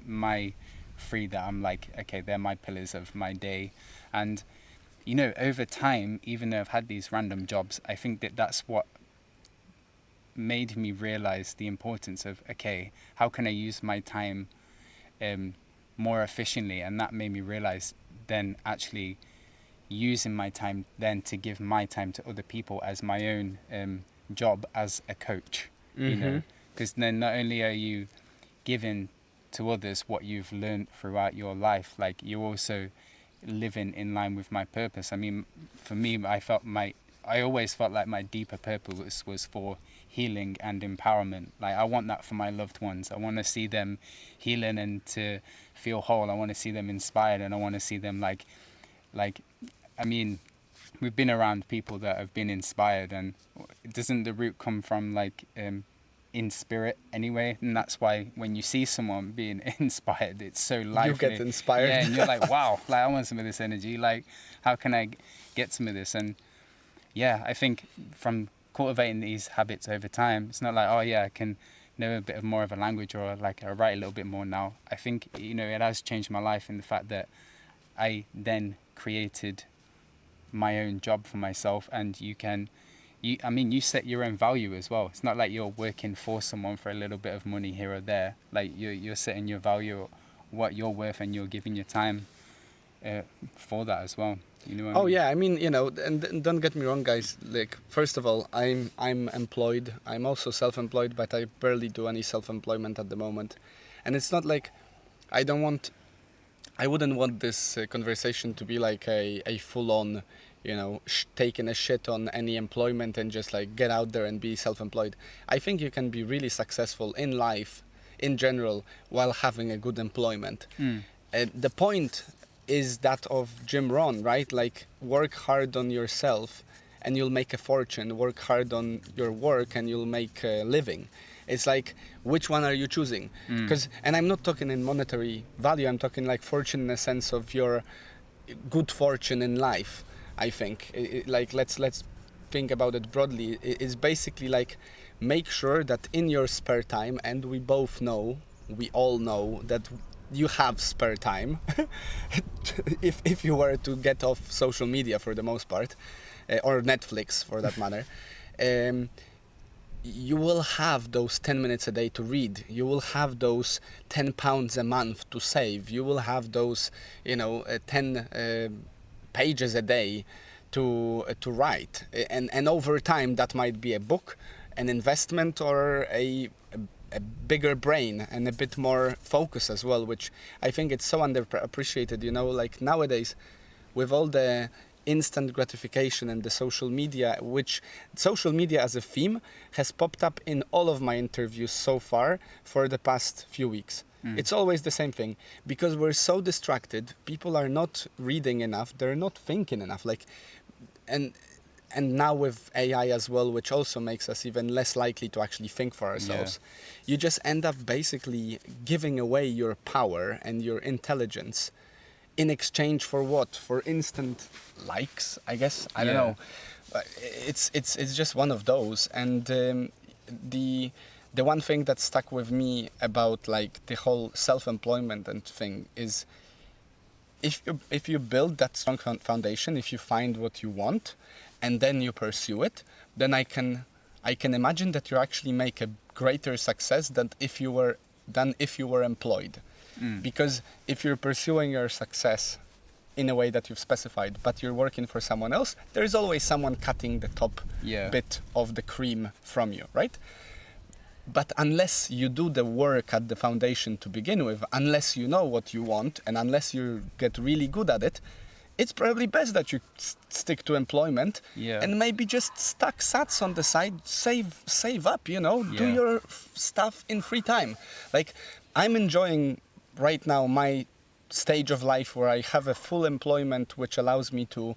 my three that I'm like, okay, they're my pillars of my day. And over time, even though I've had these random jobs, I think that that's what made me realize the importance of, okay, how can I use my time more efficiently? And that made me realize then actually using my time then to give my time to other people as my own job as a coach, because then not only are you giving to others what you've learned throughout your life, like, you're also living in line with my purpose. I mean, for me, I always felt like my deeper purpose was for healing and empowerment. Like, I want that for my loved ones. I want to see them healing and to feel whole. I want to see them inspired, and I want to see them like, I mean, we've been around people that have been inspired, and doesn't the root come from like in spirit anyway? And that's why when you see someone being inspired, it's so lively. You get inspired. Yeah, and you're like, wow, like, I want some of this energy. Like, how can I get some of this? And yeah, I think from cultivating these habits over time, it's not like, oh yeah, I can know a bit more of a language, or like I write a little bit more now. I think, it has changed my life in the fact that I then created my own job for myself, and you set your own value as well. It's not like you're working for someone for a little bit of money here or there. Like, you're setting your value, what you're worth, and you're giving your time for that as well. You know what I mean? Yeah, I mean, and don't get me wrong, guys. Like, first of all, I'm employed. I'm also self-employed, but I barely do any self-employment at the moment. And it's not like I wouldn't want this conversation to be like a full-on, taking a shit on any employment and just like get out there and be self-employed. I think you can be really successful in life in general while having a good employment. The point is that of Jim Rohn, right? Like, work hard on yourself and you'll make a fortune. Work hard on your work and you'll make a living. It's like, which one are you choosing? And I'm not talking in monetary value. I'm talking like fortune in the sense of your good fortune in life. I think like let's think about it broadly. It's basically like, make sure that in your spare time, and we all know that you have spare time if you were to get off social media for the most part, or Netflix for that matter, you will have those 10 minutes a day to read. You will have those £10 a month to save. You will have those 10 pages a day to write, and over time that might be a book, an investment, or a bigger brain and a bit more focus as well, which I think it's so underappreciated. Like nowadays, with all the instant gratification and the social media, which social media as a theme has popped up in all of my interviews so far for the past few weeks. It's always the same thing, because we're so distracted. People are not reading enough. They're not thinking enough. And now with AI as well, which also makes us even less likely to actually think for ourselves. You just end up basically giving away your power and your intelligence in exchange for what? For instant likes, I guess. I don't know. It's just one of those. And the one thing that stuck with me about like the whole self-employment and thing is, if you build that strong foundation, if you find what you want and then you pursue it, then I can imagine that you actually make a greater success than if you were employed. Because if you're pursuing your success in a way that you've specified, but you're working for someone else, there is always someone cutting the top bit of the cream from you, right? But unless you do the work at the foundation to begin with, unless you know what you want, and unless you get really good at it, it's probably best that you stick to employment and maybe just stack sats on the side, save up, do your stuff in free time. Like, I'm enjoying right now my stage of life where I have a full employment which allows me to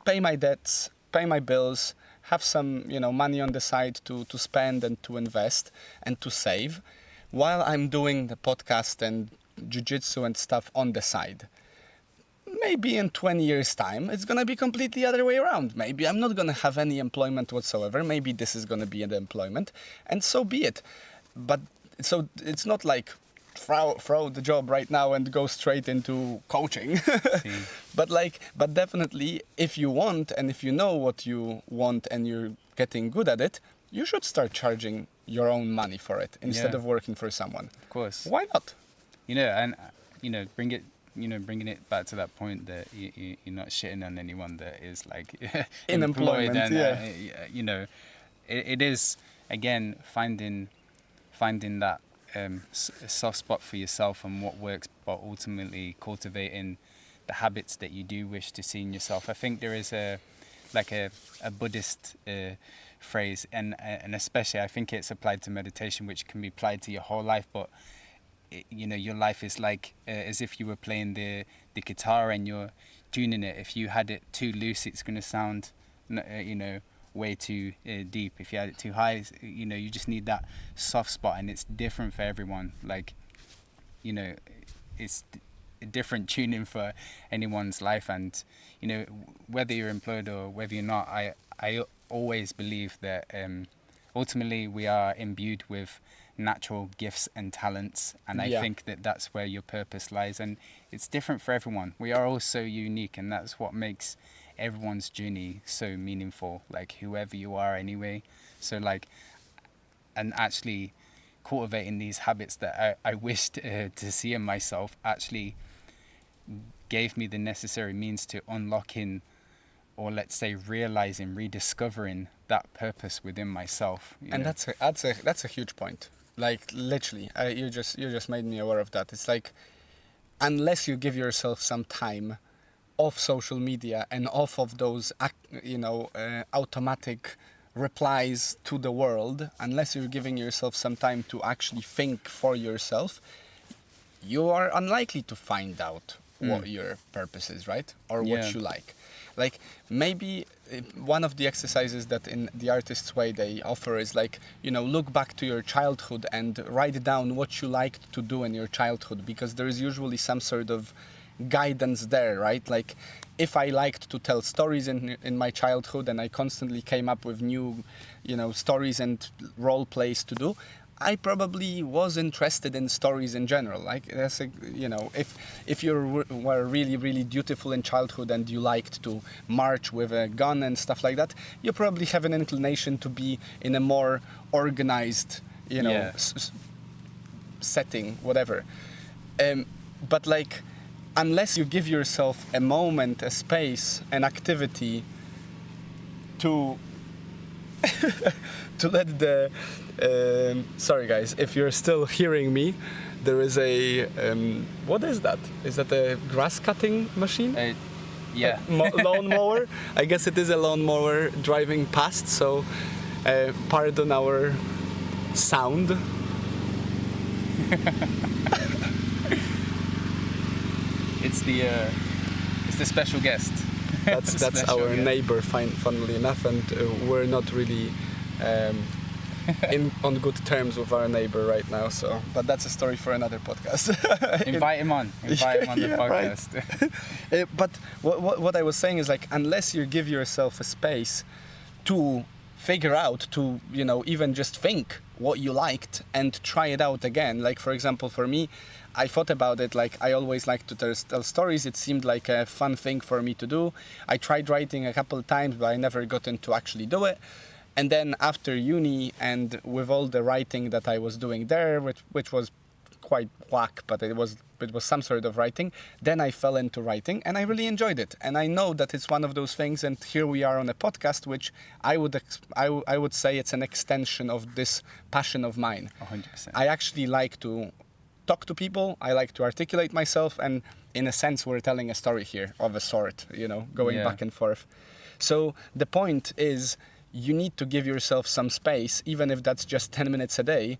pay my debts, pay my bills, have some money on the side to spend and to invest and to save, while I'm doing the podcast and jiu-jitsu and stuff on the side. Maybe in 20 years time it's gonna be completely other way around. Maybe I'm not gonna have any employment whatsoever. Maybe this is gonna be the employment, and so be it. But so it's not like throw the job right now and go straight into coaching. but definitely, if you want and if you know what you want and you're getting good at it, you should start charging your own money for it instead of working for someone. Of course. Why not? Bringing it back to that point that you're not shitting on anyone that is like in employed, employment, and it is again finding that soft spot for yourself and what works, but ultimately cultivating the habits that you do wish to see in yourself. I think there is a Buddhist phrase, and especially I think it's applied to meditation, which can be applied to your whole life, but your life is like as if you were playing the guitar and you're tuning it. If you had it too loose, it's going to sound way too deep. If you had it too high, you just need that soft spot, and it's different for everyone. Like, it's a different tuning for anyone's life, and whether you're employed or whether you're not, I always believe that ultimately we are imbued with natural gifts and talents, and I think that that's where your purpose lies, and it's different for everyone. We are all so unique, and that's what makes everyone's journey so meaningful, like whoever you are anyway. So like, and actually cultivating these habits that I wished to see in myself actually gave me the necessary means to unlocking, or let's say realizing, rediscovering that purpose within myself. And that's a huge point. Like literally, you just made me aware of that. It's like, unless you give yourself some time off social media and off of those automatic replies to the world, unless you're giving yourself some time to actually think for yourself, you are unlikely to find out what your purpose is, right? Or what you like. Like, maybe one of the exercises that in the Artist's Way they offer is like, look back to your childhood and write down what you liked to do in your childhood, because there is usually some sort of guidance there, right? Like, if I liked to tell stories in my childhood and I constantly came up with new, stories and role plays to do, I probably was interested in stories in general. Like, that's if you were really, really dutiful in childhood and you liked to march with a gun and stuff like that, you probably have an inclination to be in a more organized, setting, whatever. But like, unless you give yourself a moment, a space, an activity to to let the sorry guys, if you're still hearing me, there is a what is that? Is that a grass cutting machine? Yeah. Lawn mower. I guess it is a lawn mower driving past, so pardon our sound. It's the special guest. That's our neighbor, funnily enough, and we're not really on good terms with our neighbor right now. So, but that's a story for another podcast. Invite him on the podcast. Right. But what I was saying is, like, unless you give yourself a space to figure out, to even just think what you liked and try it out again. Like, for example, for me, I thought about it, like, I always like to tell stories. It seemed like a fun thing for me to do. I tried writing a couple of times, but I never got to actually do it. And then after uni, and with all the writing that I was doing there, which was quite whack, but it was some sort of writing, then I fell into writing and I really enjoyed it. And I know that it's one of those things, and here we are on a podcast, which I would say it's an extension of this passion of mine. 100%. I actually like to talk to people, I like to articulate myself, and in a sense we're telling a story here of a sort, going back and forth. So the point is, you need to give yourself some space, even if that's just 10 minutes a day,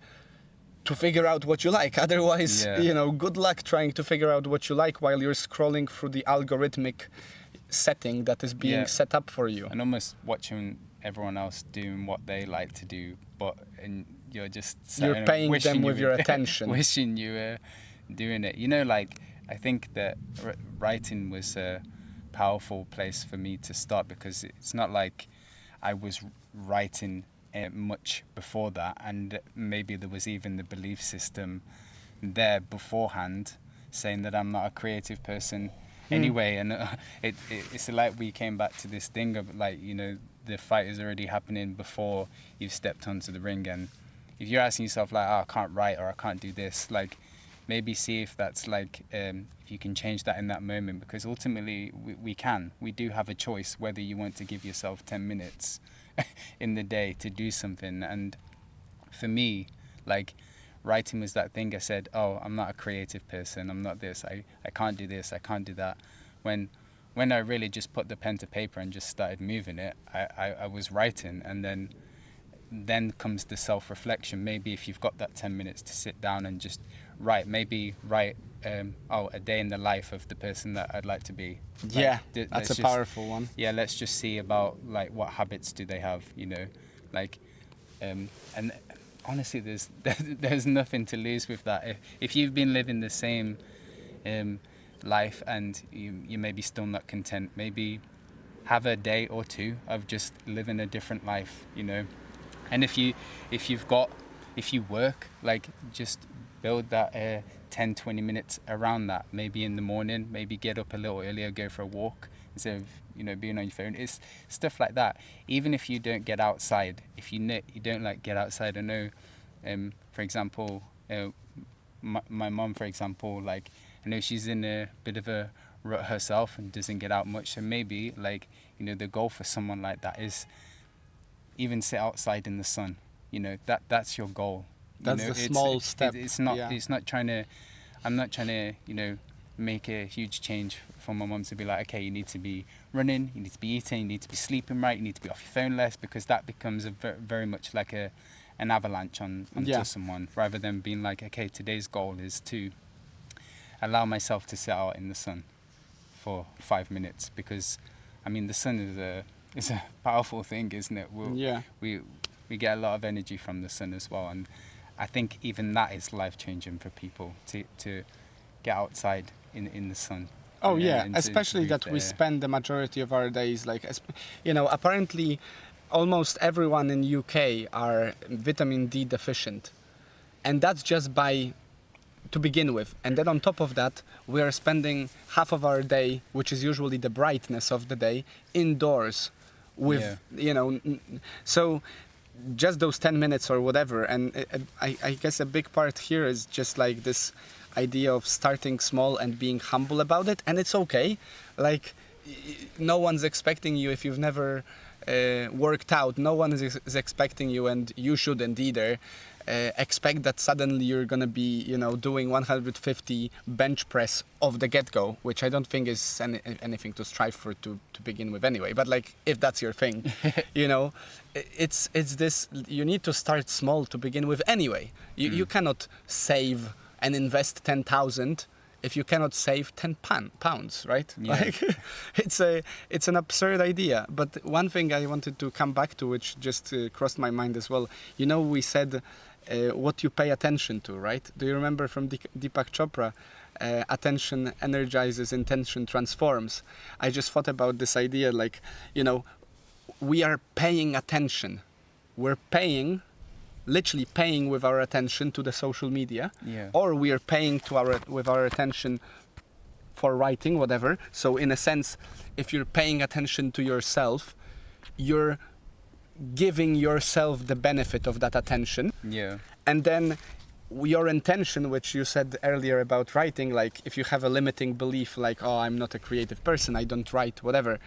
to figure out what you like. Otherwise, good luck trying to figure out what you like while you're scrolling through the algorithmic setting that is being set up for you. And almost watching everyone else doing what they like to do, and you're just you're paying them with your attention, wishing you were doing it. Like, I think that writing was a powerful place for me to start, because it's not like I was writing much before that, and maybe there was even the belief system there beforehand saying that I'm not a creative person anyway. And it's like we came back to this thing of, like, the fight is already happening before you've stepped onto the ring. And if you're asking yourself, like, I can't write, or I can't do this, like, maybe see if that's like if you can change that in that moment, because ultimately we do have a choice whether you want to give yourself 10 minutes in the day to do something. And for me, like, writing was that thing. I said, I'm not a creative person, I'm not this, I can't do this, I can't do that. When I really just put the pen to paper and just started moving it, I was writing. And then comes the self-reflection. Maybe if you've got that 10 minutes to sit down and just write, maybe write a day in the life of the person that I'd like to be. That's a powerful one. Let's just see about, like, what habits do they have, like, and honestly, there's nothing to lose with that. If you've been living the same life and you maybe still not content, maybe have a day or two of just living a different life, And if you work, like, just build that 10-20 minutes around that. Maybe in the morning, maybe get up a little earlier, go for a walk instead of being on your phone. It's stuff like that. Even if you don't get outside, if you don't like get outside. I know, for example, my mom, for example, like, I know she's in a bit of a rut herself and doesn't get out much. So maybe, like, the goal for someone like that is even sit outside in the sun. That's your goal. That's the small step. It's not. Yeah. It's not trying to. I'm not trying to. make a huge change for my mum to be like, okay, you need to be running, you need to be eating, you need to be sleeping right, you need to be off your phone less, because that becomes very much like an avalanche onto someone, rather than being like, okay, today's goal is to allow myself to sit out in the sun for 5 minutes, because I mean the sun is a powerful thing, isn't it? We get a lot of energy from the sun as well, and I think even that is life changing for people to get outside in the sun. Oh yeah, and especially that we spend the majority of our days like, you know, apparently almost everyone in UK are vitamin D deficient, and that's just to begin with. And then on top of that, we are spending half of our day, which is usually the brightness of the day, indoors with, you know, so just those 10 minutes or whatever. And I guess a big part here is just like this idea of starting small and being humble about it. And it's okay. Like, no one's expecting you, if you've never worked out, no one is expecting you, and you shouldn't either, expect that suddenly you're gonna be, you know, doing 150 bench press off the get-go, which I don't think is anything to strive for to begin with anyway. But like, if that's your thing, you know, it's this, you need to start small to begin with anyway. You cannot save and invest 10,000 if you cannot save 10 pounds, right? Yeah. Like, it's an absurd idea. But one thing I wanted to come back to, which just crossed my mind as well, you know, we said what you pay attention to, right? Do you remember from Deepak Chopra, attention energizes, intention transforms? I just thought about this idea, like, you know, we are paying attention. We're literally paying with our attention to the social media, or we are paying with our attention for writing, whatever. So in a sense, if you're paying attention to yourself, you're giving yourself the benefit of that attention. And then your intention, which you said earlier about writing, like if you have a limiting belief, like, oh, I'm not a creative person, I don't write, whatever,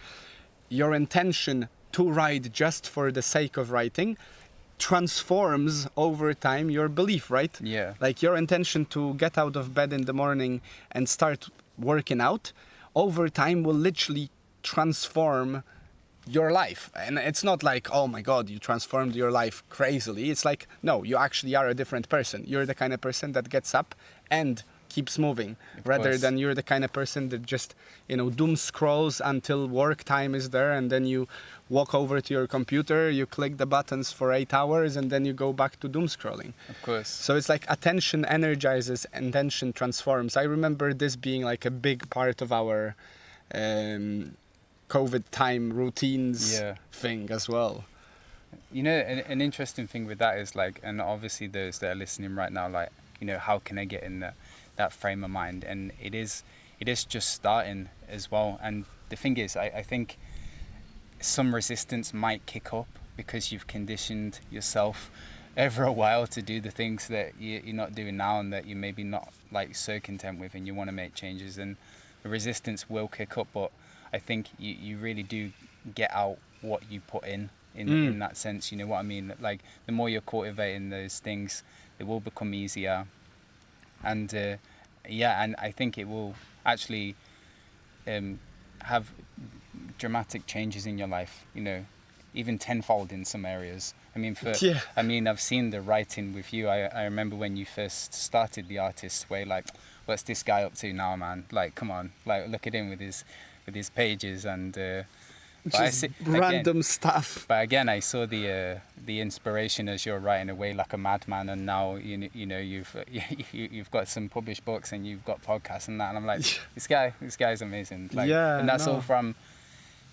your intention to write just for the sake of writing transforms over time your belief, right? Like your intention to get out of bed in the morning and start working out over time will literally transform your life. And it's not like, oh my God, you transformed your life crazily. It's like, no, you actually are a different person. You're the kind of person that gets up and keeps moving, rather than you're the kind of person that just, you know, doom scrolls until work time is there, and then you walk over to your computer, you click the buttons for 8 hours, and then you go back to doom scrolling. Of course. So it's like attention energizes, intention transforms. I remember this being like a big part of our COVID time routines thing as well. You know, an interesting thing with that is like, and obviously those that are listening right now, like, you know, how can I get in that frame of mind? And it is just starting as well. And the thing is, I think some resistance might kick up because you've conditioned yourself over a while to do the things that you're not doing now, and that you're maybe not like so content with, and you want to make changes, and the resistance will kick up. But I think you really do get out what you put in that sense. You know what I mean? Like, the more you're cultivating those things, it will become easier. And and I think it will actually have dramatic changes in your life, you know, even tenfold in some areas. I mean, I've seen the writing with you. I remember when you first started the Artist's Way, like, what's this guy up to now, man? Like, come on, like, look at him with his pages and random stuff. But again, I saw the inspiration as you're writing away like a madman, and now you know you've got some published books and you've got podcasts and that, and I'm like, this guy's amazing. Like, and that's all from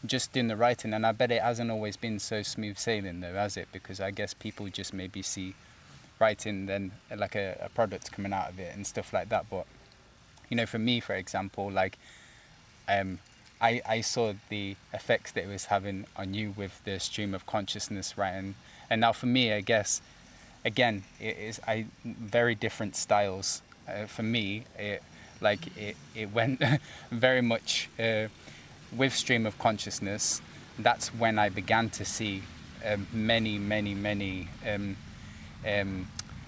just doing the writing. And I bet it hasn't always been so smooth sailing though, has it? Because I guess people just maybe see writing then like a product coming out of it and stuff like that. But you know, for me, for example, like I saw the effects that it was having on you with the stream of consciousness writing. And now for me, I guess, again, it is very different styles. For me, it went very much with stream of consciousness. That's when I began to see many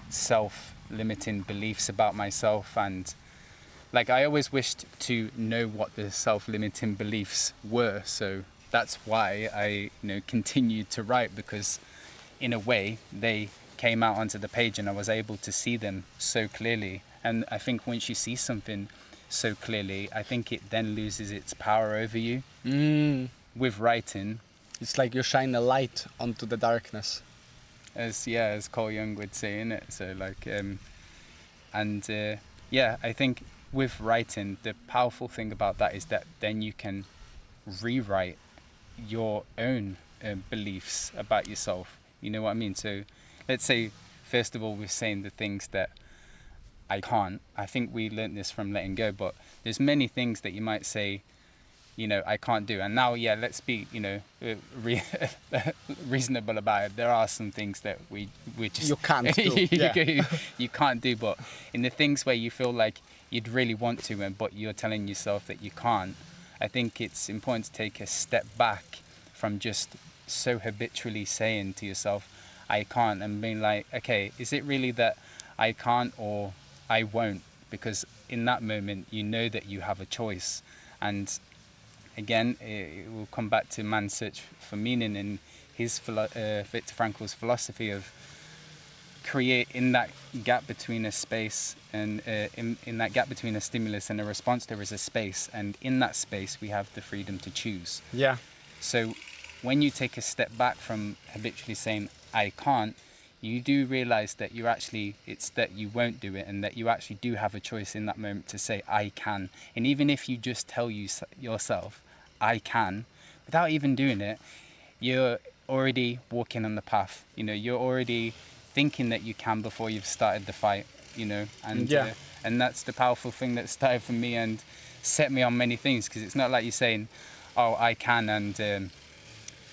self-limiting beliefs about myself, and like I always wished to know what the self-limiting beliefs were, so that's why I continued to write, because in a way they came out onto the page and I was able to see them so clearly. And I think once you see something so clearly, I think it then loses its power over you. With writing, It's like you shine a light onto the darkness. as Carl Jung would say, in it. So like I think with writing, the powerful thing about that is that then you can rewrite your own beliefs about yourself. You know what I mean? So let's say, first of all, we're saying the things that I can't. I think we learned this from letting go, but there's many things that you might say, I can't do. And now, let's be, reasonable about it. There are some things that we just... You can't do. You can't do, but in the things where you feel like you'd really want to, but you're telling yourself that you can't, I think it's important to take a step back from just so habitually saying to yourself, I can't, and being like, okay, is it really that I can't or I won't? Because in that moment, you know that you have a choice. And again, it will come back to man's search for meaning in his Viktor Frankl's philosophy of create in that gap between a space and in that gap between a stimulus and a response, there is a space, and in that space we have the freedom to choose. Yeah. So when you take a step back from habitually saying I can't, you do realize that it's that you won't do it, and that you actually do have a choice in that moment to say I can. And even if you just tell yourself I can, without even doing it, you're already walking on the path. You're already thinking that you can before you've started the fight. And that's the powerful thing that started for me and set me on many things, because it's not like you're saying, oh, I can, and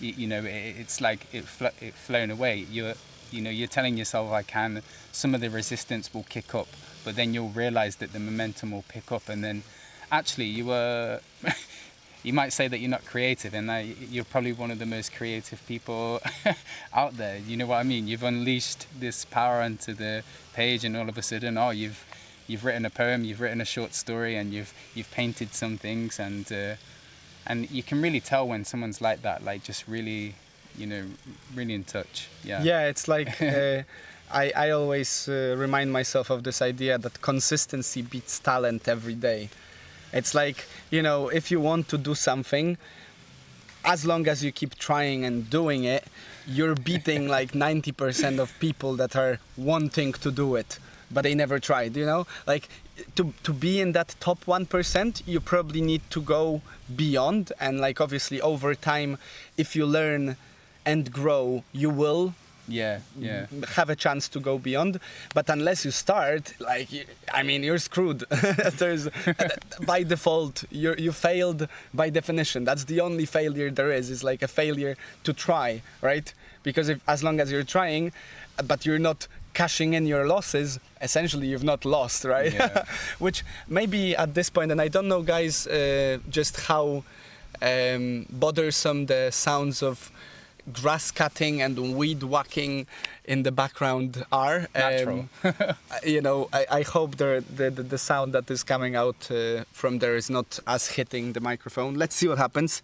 it's like it flown away. You're telling yourself I can. Some of the resistance will kick up, but then you'll realize that the momentum will pick up, and then actually you might say that you're not creative, and you're probably one of the most creative people out there. You know what I mean? You've unleashed this power onto the page, and all of a sudden, you've written a poem, you've written a short story, and you've painted some things, and you can really tell when someone's like that, like just really, really in touch. Yeah, it's like I always remind myself of this idea that consistency beats talent every day. It's like, if you want to do something, as long as you keep trying and doing it, you're beating like 90% of people that are wanting to do it, but they never tried, Like, to be in that top 1%, you probably need to go beyond. And like, obviously, over time, if you learn and grow, you will have a chance to go beyond. But unless you start, you're screwed. There's by default, you failed by definition. That's the only failure there is like a failure to try, right? Because as long as you're trying, but you're not cashing in your losses, essentially you've not lost, right? Yeah. Which maybe at this point, and I don't know, guys, just how bothersome the sounds of grass cutting and weed whacking in the background are. Natural. I hope the sound that is coming out from there is not us hitting the microphone. Let's see what happens.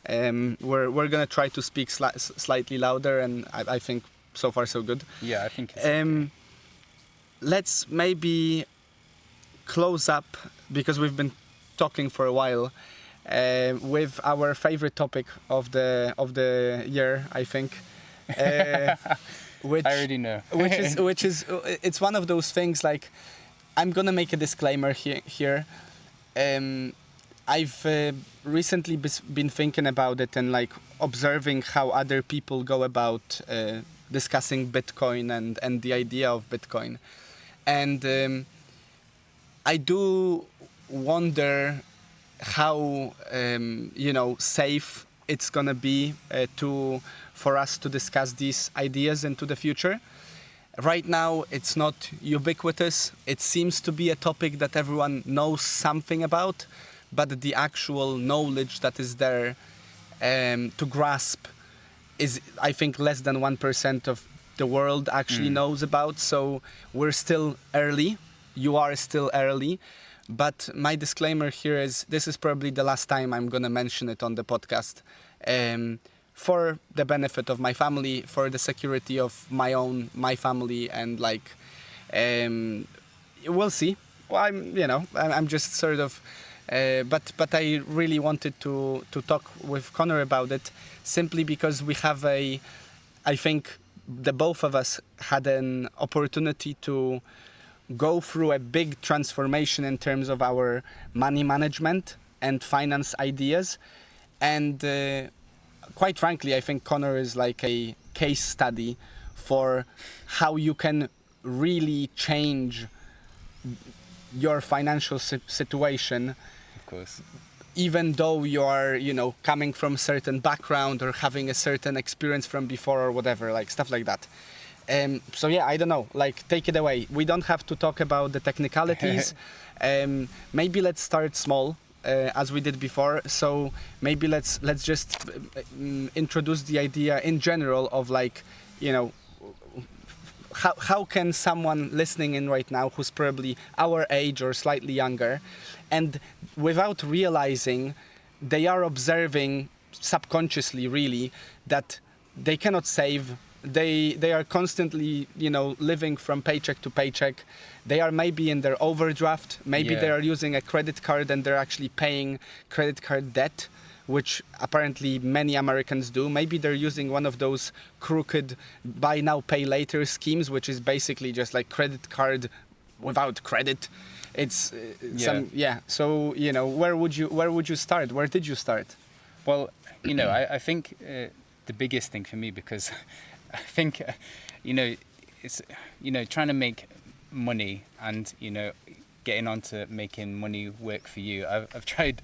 We're gonna try to speak slightly louder, and I think so far so good. Yeah, I think it's okay. Let's maybe close up, because we've been talking for a while, with our favorite topic of the year, I think. Which I already know. which is it's one of those things, like, I'm gonna make a disclaimer here. I've recently been thinking about it and like observing how other people go about discussing Bitcoin and the idea of Bitcoin, and I do wonder how safe it's gonna be for us to discuss these ideas into the future. Right now, it's not ubiquitous. It seems to be a topic that everyone knows something about, but the actual knowledge that is there to grasp is, I think, less than 1% of the world actually knows about. So we're still early. You are still early. But my disclaimer here is this is probably the last time I'm going to mention it on the podcast. For the benefit of my family, for the security of my family, and like, we'll see. Well, I'm just sort of, but I really wanted to talk with Connor about it simply because we have I think the both of us had an opportunity to go through a big transformation in terms of our money management and finance ideas, and quite frankly, I think Connor is like a case study for how you can really change your financial situation. Of course. Even though you are, coming from a certain background or having a certain experience from before or whatever, like stuff like that. So yeah, I don't know, like take it away. We don't have to talk about the technicalities. Maybe let's start small. As we did before, so maybe let's just introduce the idea in general of like, how can someone listening in right now who's probably our age or slightly younger, and without realizing, they are observing subconsciously really that they cannot save. They are constantly, living from paycheck to paycheck. They are maybe in their overdraft. Maybe they are using a credit card and they're actually paying credit card debt, which apparently many Americans do. Maybe they're using one of those crooked buy now, pay later schemes, which is basically just like credit card without credit. It's So, where would you start? Where did you start? Well, I think the biggest thing for me, because I think, it's, trying to make money and, getting on to making money work for you. I've tried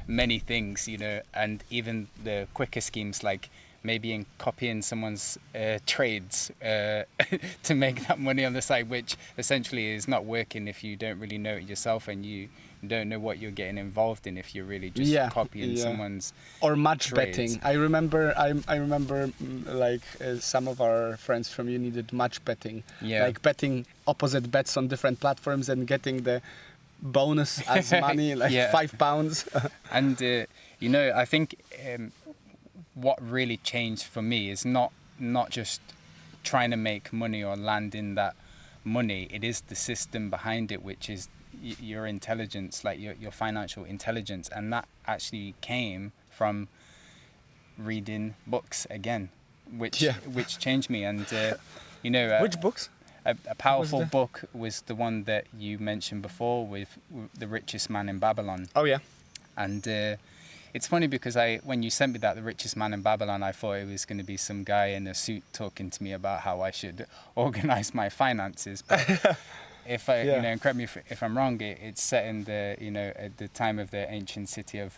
many things, and even the quicker schemes, like maybe in copying someone's trades to make that money on the side, which essentially is not working if you don't really know it yourself and you don't know what you're getting involved in if you're really just copying someone's or match trades. betting. I remember like some of our friends from uni did match betting, like betting opposite bets on different platforms and getting the bonus as money, like £5. And I think what really changed for me is not just trying to make money or land in that money. It is the system behind it, which is your intelligence, like your financial intelligence, and that actually came from reading books again, which changed me. And which books? A powerful book was the one that you mentioned before, with The Richest Man in Babylon. Oh yeah. And it's funny because when you sent me that, The Richest Man in Babylon, I thought it was going to be some guy in a suit talking to me about how I should organize my finances. But if and correct me if I'm wrong, it's set in at the time of the ancient city of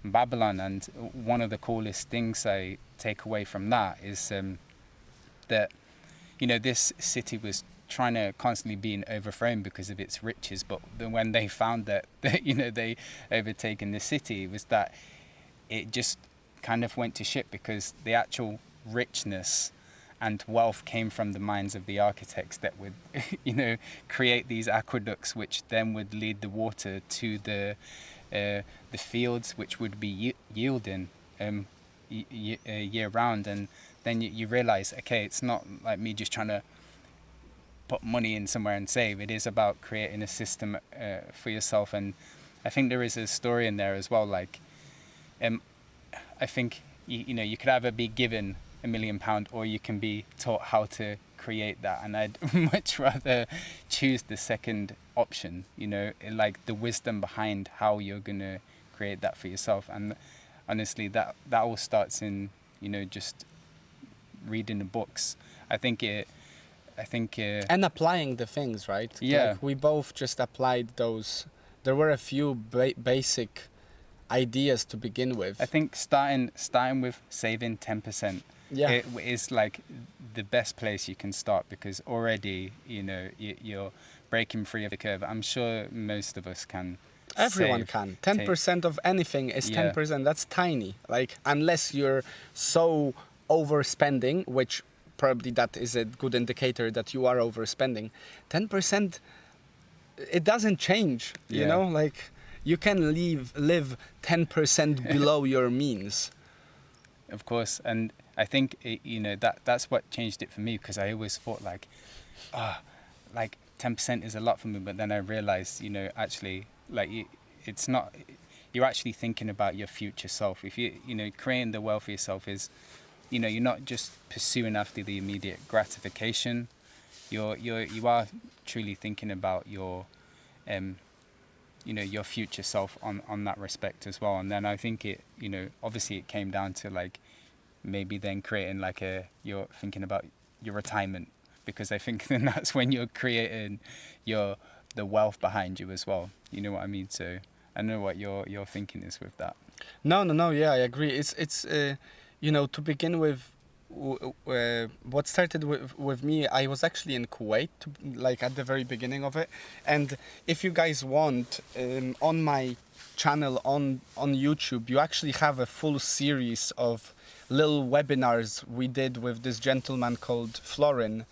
Babylon. And one of the coolest things I take away from that is that this city was trying to constantly being overthrown because of its riches, but when they found that they overtaken the city, was that it just kind of went to shit because the actual richness and wealth came from the minds of the architects that would create these aqueducts, which then would lead the water to the fields, which would be yielding year round. And then you realize, okay, it's not like me just trying to put money in somewhere and save. It is about creating a system for yourself. And I think there is a story in there as well. Like, I think you could either be given £1 million or you can be taught how to create that. And I'd much rather choose the second option. Like the wisdom behind how you're gonna create that for yourself. And honestly, that all starts in just reading the books. I think and applying the things, right? Yeah. Like we both just applied those. There were a few basic ideas to begin with. I think starting with saving 10%. It is like the best place you can start, because already you're breaking free of the curve. I'm sure most of us can. Everyone can. 10% of anything is 10%. That's tiny. Like, unless you're so overspending, which probably that is a good indicator that you are overspending. 10% it doesn't change, you Yeah. know, like you can live 10% below your means. Of course, and I think that's what changed it for me, because I always thought like 10% is a lot for me, but then I realized, actually, it's not. You're actually thinking about your future self. If creating the wealth for yourself is, you're not just pursuing after the immediate gratification. You are truly thinking about your your future self on that respect as well. And then I think it, obviously it came down to like maybe then creating like you're thinking about your retirement, because I think then that's when you're creating the wealth behind you as well. You know what I mean? So I know what your thinking is with that. No, yeah, I agree. It's to begin with, what started with me, I was actually in Kuwait, like at the very beginning of it. And if you guys want, on my channel on YouTube, you actually have a full series of little webinars we did with this gentleman called Florin,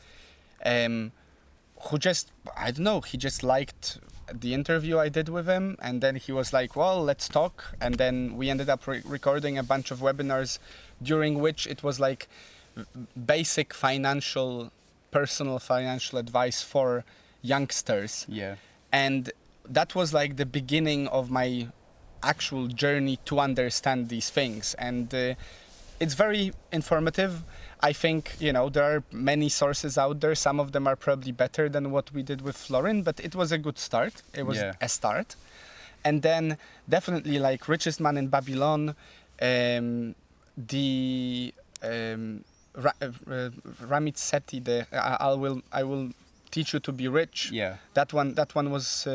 who just, I don't know, he just liked the interview I did with him, and then he was like, well, let's talk. And then we ended up recording a bunch of webinars, during which it was like basic personal financial advice for youngsters. Yeah. And that was like the beginning of my actual journey to understand these things. And it's very informative. I think, there are many sources out there. Some of them are probably better than what we did with Florin, but it was a good start. It was a start. And then definitely like Richest Man in Babylon, the Ramit Sethi, I will teach you to be rich. Yeah. That one was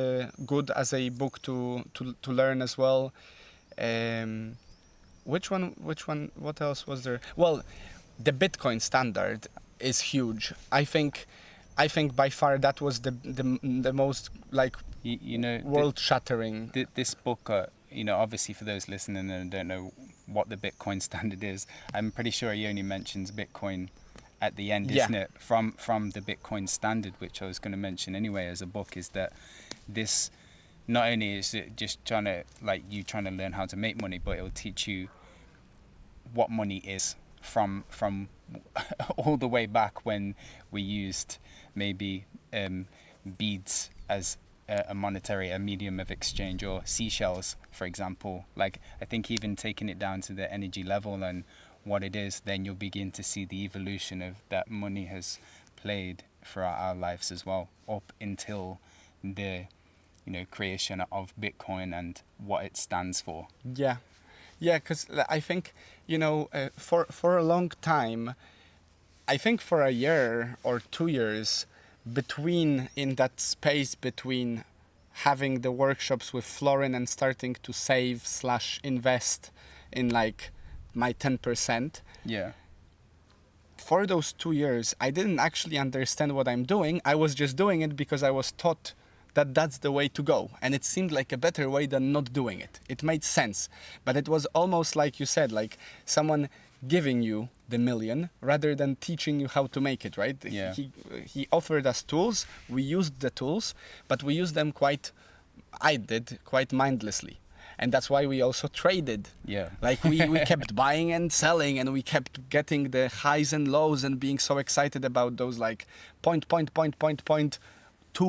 good as a book to learn as well. Which one? What else was there? Well, the Bitcoin Standard is huge. I think by far that was the most like world shattering. This book, obviously for those listening and don't know what the Bitcoin Standard is, I'm pretty sure he only mentions Bitcoin at the end, isn't it? From the Bitcoin Standard, which I was going to mention anyway as a book, is that this not only is it just trying to learn how to make money, but it will teach you what money is from all the way back when we used maybe beads as a medium of exchange, or seashells, for example. Like, I think even taking it down to the energy level and what it is, then you'll begin to see the evolution of that money has played throughout our lives as well, up until the creation of Bitcoin and what it stands for. Yeah, because I think for a long time, I think for a year or 2 years, in that space between having the workshops with Florin and starting to save/invest in like my 10%. Yeah. For those 2 years, I didn't actually understand what I'm doing. I was just doing it because I was taught that that's the way to go. And it seemed like a better way than not doing it. It made sense. But it was almost like you said, like someone giving you the million rather than teaching you how to make it, right? Yeah. He offered us tools. We used the tools, but we used them quite mindlessly. And that's why we also traded. Yeah. Like we kept buying and selling, and we kept getting the highs and lows and being so excited about those like point 2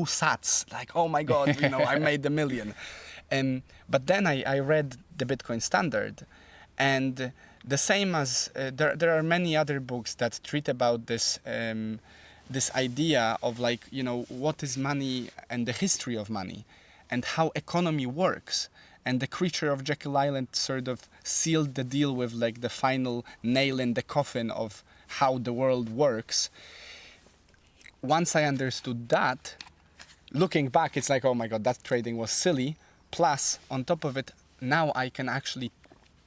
sats. Like, oh my God, I made the million. But then I read the Bitcoin Standard, and the same as there are many other books that treat about this this idea of like, what is money and the history of money and how economy works. And the Creature of Jekyll Island sort of sealed the deal with like the final nail in the coffin of how the world works. Once I understood that, looking back, it's like, oh my God, that trading was silly. Plus, on top of it, now I can actually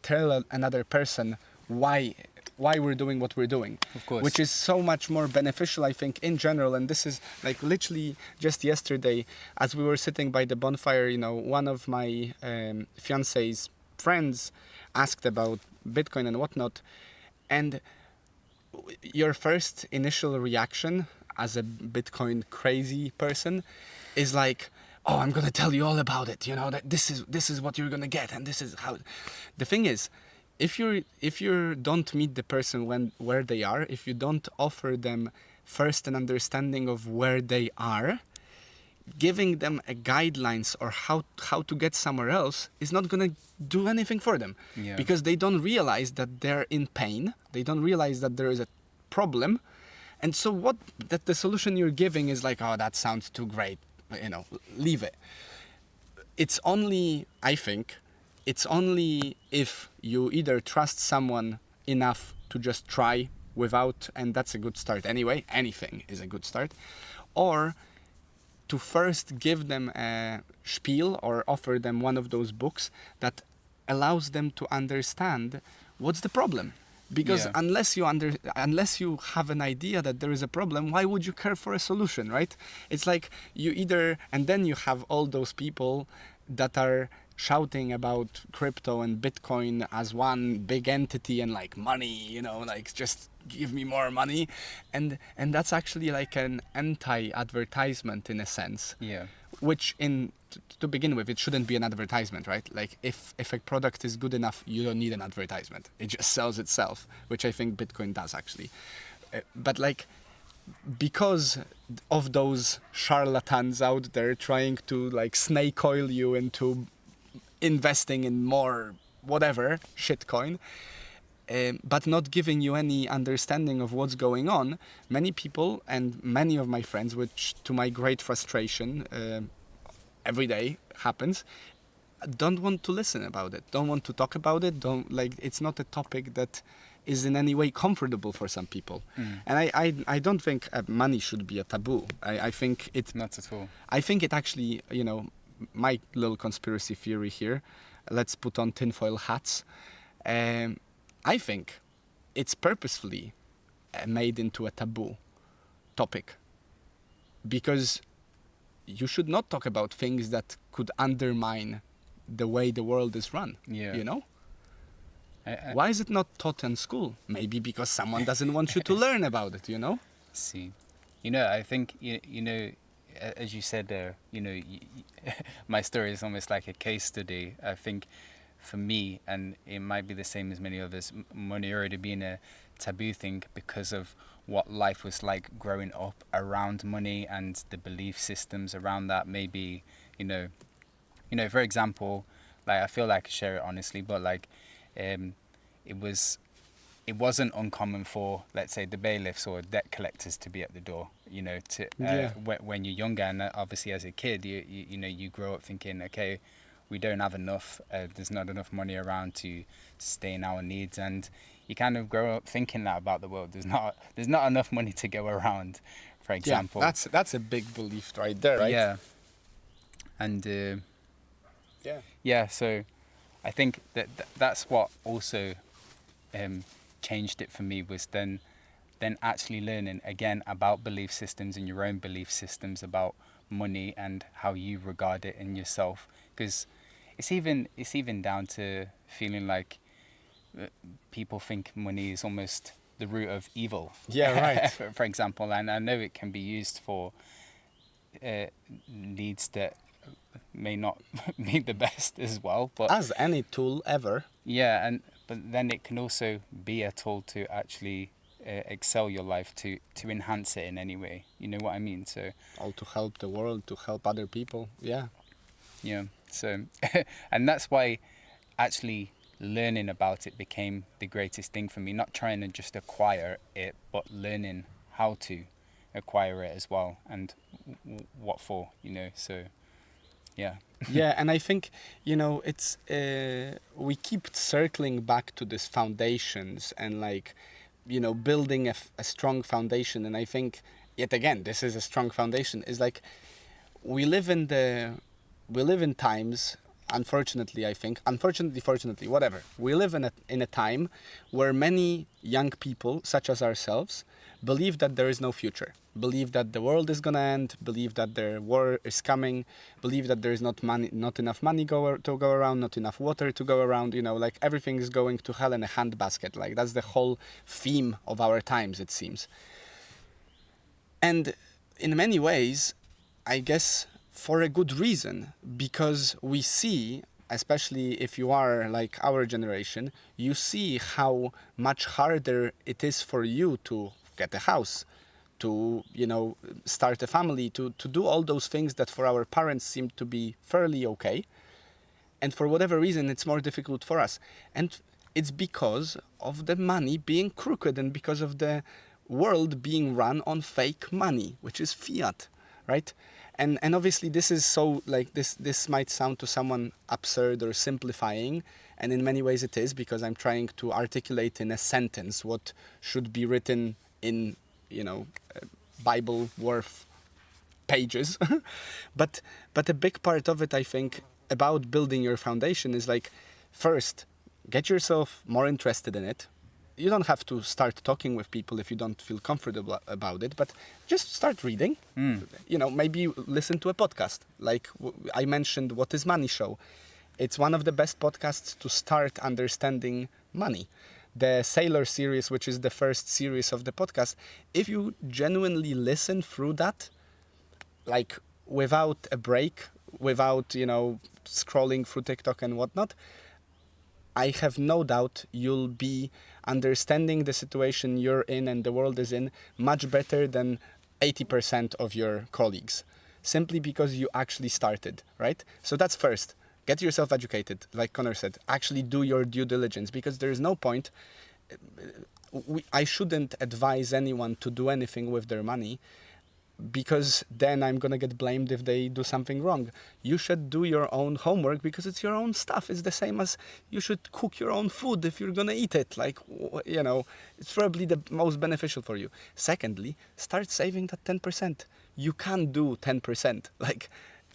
tell another person why we're doing what we're doing. Of course. Which is so much more beneficial, I think, in general. And this is like literally just yesterday, as we were sitting by the bonfire, one of my fiance's friends asked about Bitcoin and whatnot. And your first initial reaction as a Bitcoin crazy person is like, oh, I'm gonna tell you all about it, you know, that this is what you're gonna get, and this is how. The thing is, if you don't meet the person where they are, if you don't offer them first an understanding of where they are, giving them a guidelines or how to get somewhere else is not gonna do anything for them. Yeah. Because they don't realize that they're in pain, they don't realize that there is a problem, and so that the solution you're giving is like, oh, that sounds too great, you know, leave it. It's only, I think, it's only if you either trust someone enough to just try without, and that's a good start anyway, anything is a good start, or to first give them a spiel or offer them one of those books that allows them to understand what's the problem. Because Yeah. unless you have an idea that there is a problem, why would you care for a solution, right? It's like you either, and then you have all those people that are shouting about crypto and Bitcoin as one big entity and like money, you know, like just give me more money, and that's actually like an anti-advertisement in a sense. Yeah. Which to begin with, it shouldn't be an advertisement, right? Like if a product is good enough, you don't need an advertisement. It just sells itself, which I think Bitcoin does actually. But like, because of those charlatans out there trying to like snake oil you into investing in more whatever shitcoin, but not giving you any understanding of what's going on, many people and many of my friends, which to my great frustration every day happens, don't want to listen about it, don't want to talk about it, it's not a topic that is in any way comfortable for some people. And I don't think money should be a taboo. I think it... Not at all. I think it actually, you know, my little conspiracy theory here, let's put on tinfoil hats. I think it's purposefully made into a taboo topic, because you should not talk about things that could undermine the way the world is run. Yeah. You know? I Why is it not taught in school? Maybe because someone doesn't want you to learn about it, you know? see. You know, I think, you know, as you said, you know, my story is almost like a case study. I think for me, and it might be the same as many others, money already being a taboo thing because of what life was like growing up around money and the belief systems around that. Maybe, you know, for example, like I feel like I share it honestly, but like it wasn't uncommon for, let's say, the bailiffs or debt collectors to be at the door, you know, to when you're younger, and obviously as a kid, you know, you grow up thinking, okay, we don't have enough, there's not enough money around to sustain our needs, and you kind of grow up thinking that about the world. There's not enough money to go around, for example. Yeah, that's a big belief right there, right? Yeah. And yeah, so I think that's what also changed it for me, was then actually learning again about belief systems and your own belief systems about money and how you regard it in yourself, because it's even down to feeling like people think money is almost the root of evil. Yeah, right. For example, and I know it can be used for needs that may not be the best as well, but As any tool ever. yeah, but then it can also be a tool to actually excel your life, to enhance it in any way. You know what I mean? So All to help the world, to help other people. Yeah. yeah, so and that's why actually learning about it became the greatest thing for me. Not trying to just acquire it, but learning how to acquire it as well, and what for, you know. So yeah. Yeah, and I think, you know, it's we keep circling back to these foundations and, like, you know, building a strong foundation. And I think, yet again, this is a strong foundation. Is like we live in times, unfortunately, I think, fortunately, whatever. We live in a time where many young people, such as ourselves, believe that there is no future, believe that the world is gonna end, believe that the war is coming, believe that there is not enough money to go around, not enough water to go around, you know, like everything is going to hell in a handbasket. Like that's the whole theme of our times, it seems. And in many ways, I guess for a good reason, because we see, especially if you are like our generation, you see how much harder it is for you to get a house, to, you know, start a family, to do all those things that for our parents seem to be fairly okay. And for whatever reason, it's more difficult for us. And it's because of the money being crooked and because of the world being run on fake money, which is fiat, right? And obviously this is so, like, this might sound to someone absurd or simplifying, and in many ways it is, because I'm trying to articulate in a sentence what should be written in, you know, Bible worth pages. but a big part of it, I think, about building your foundation is like, first, get yourself more interested in it. You don't have to start talking with people if you don't feel comfortable about it, but just start reading. You know, maybe listen to a podcast. Like I mentioned, What is Money show. It's one of the best podcasts to start understanding money. The Sailor series, which is the first series of the podcast, if you genuinely listen through that, like without a break, without, you know, scrolling through TikTok and whatnot, I have no doubt you'll be understanding the situation you're in and the world is in much better than 80% of your colleagues, simply because you actually started, right? So that's first. Get yourself educated, like Connor said. Actually do your due diligence, because there is no point. I shouldn't advise anyone to do anything with their money, because then I'm going to get blamed if they do something wrong. You should do your own homework, because it's your own stuff. It's the same as you should cook your own food if you're going to eat it. Like, you know, it's probably the most beneficial for you. Secondly, start saving that 10%. You can do 10%. Like,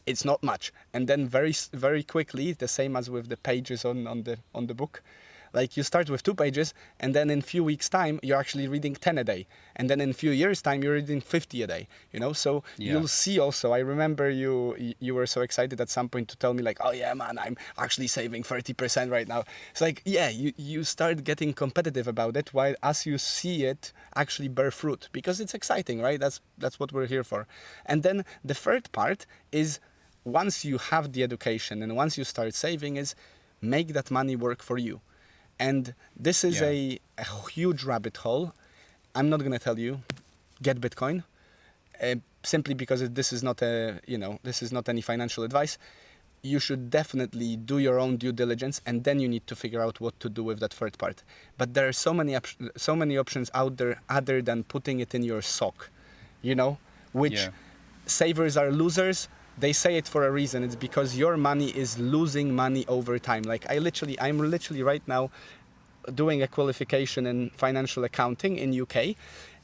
it's not much. And then very, very quickly, the same as with the pages on the book, like you start with 2 pages, and then in a few weeks' time, you're actually reading 10 a day. And then in a few years' time, you're reading 50 a day, you know? So you'll see also, I remember you were so excited at some point to tell me like, oh yeah, man, I'm actually saving 30% right now. It's like, yeah, you start getting competitive about it, while as you see it actually bear fruit, because it's exciting, right? That's what we're here for. And then the third part is, once you have the education and once you start saving, is make that money work for you. And this is a huge rabbit hole. I'm not going to tell you, get Bitcoin, simply because this is not any financial advice. You should definitely do your own due diligence, and then you need to figure out what to do with that third part. But there are so many options out there other than putting it in your sock, you know, which savers are losers. They say it for a reason. It's because your money is losing money over time. Like I'm literally right now doing a qualification in financial accounting in UK.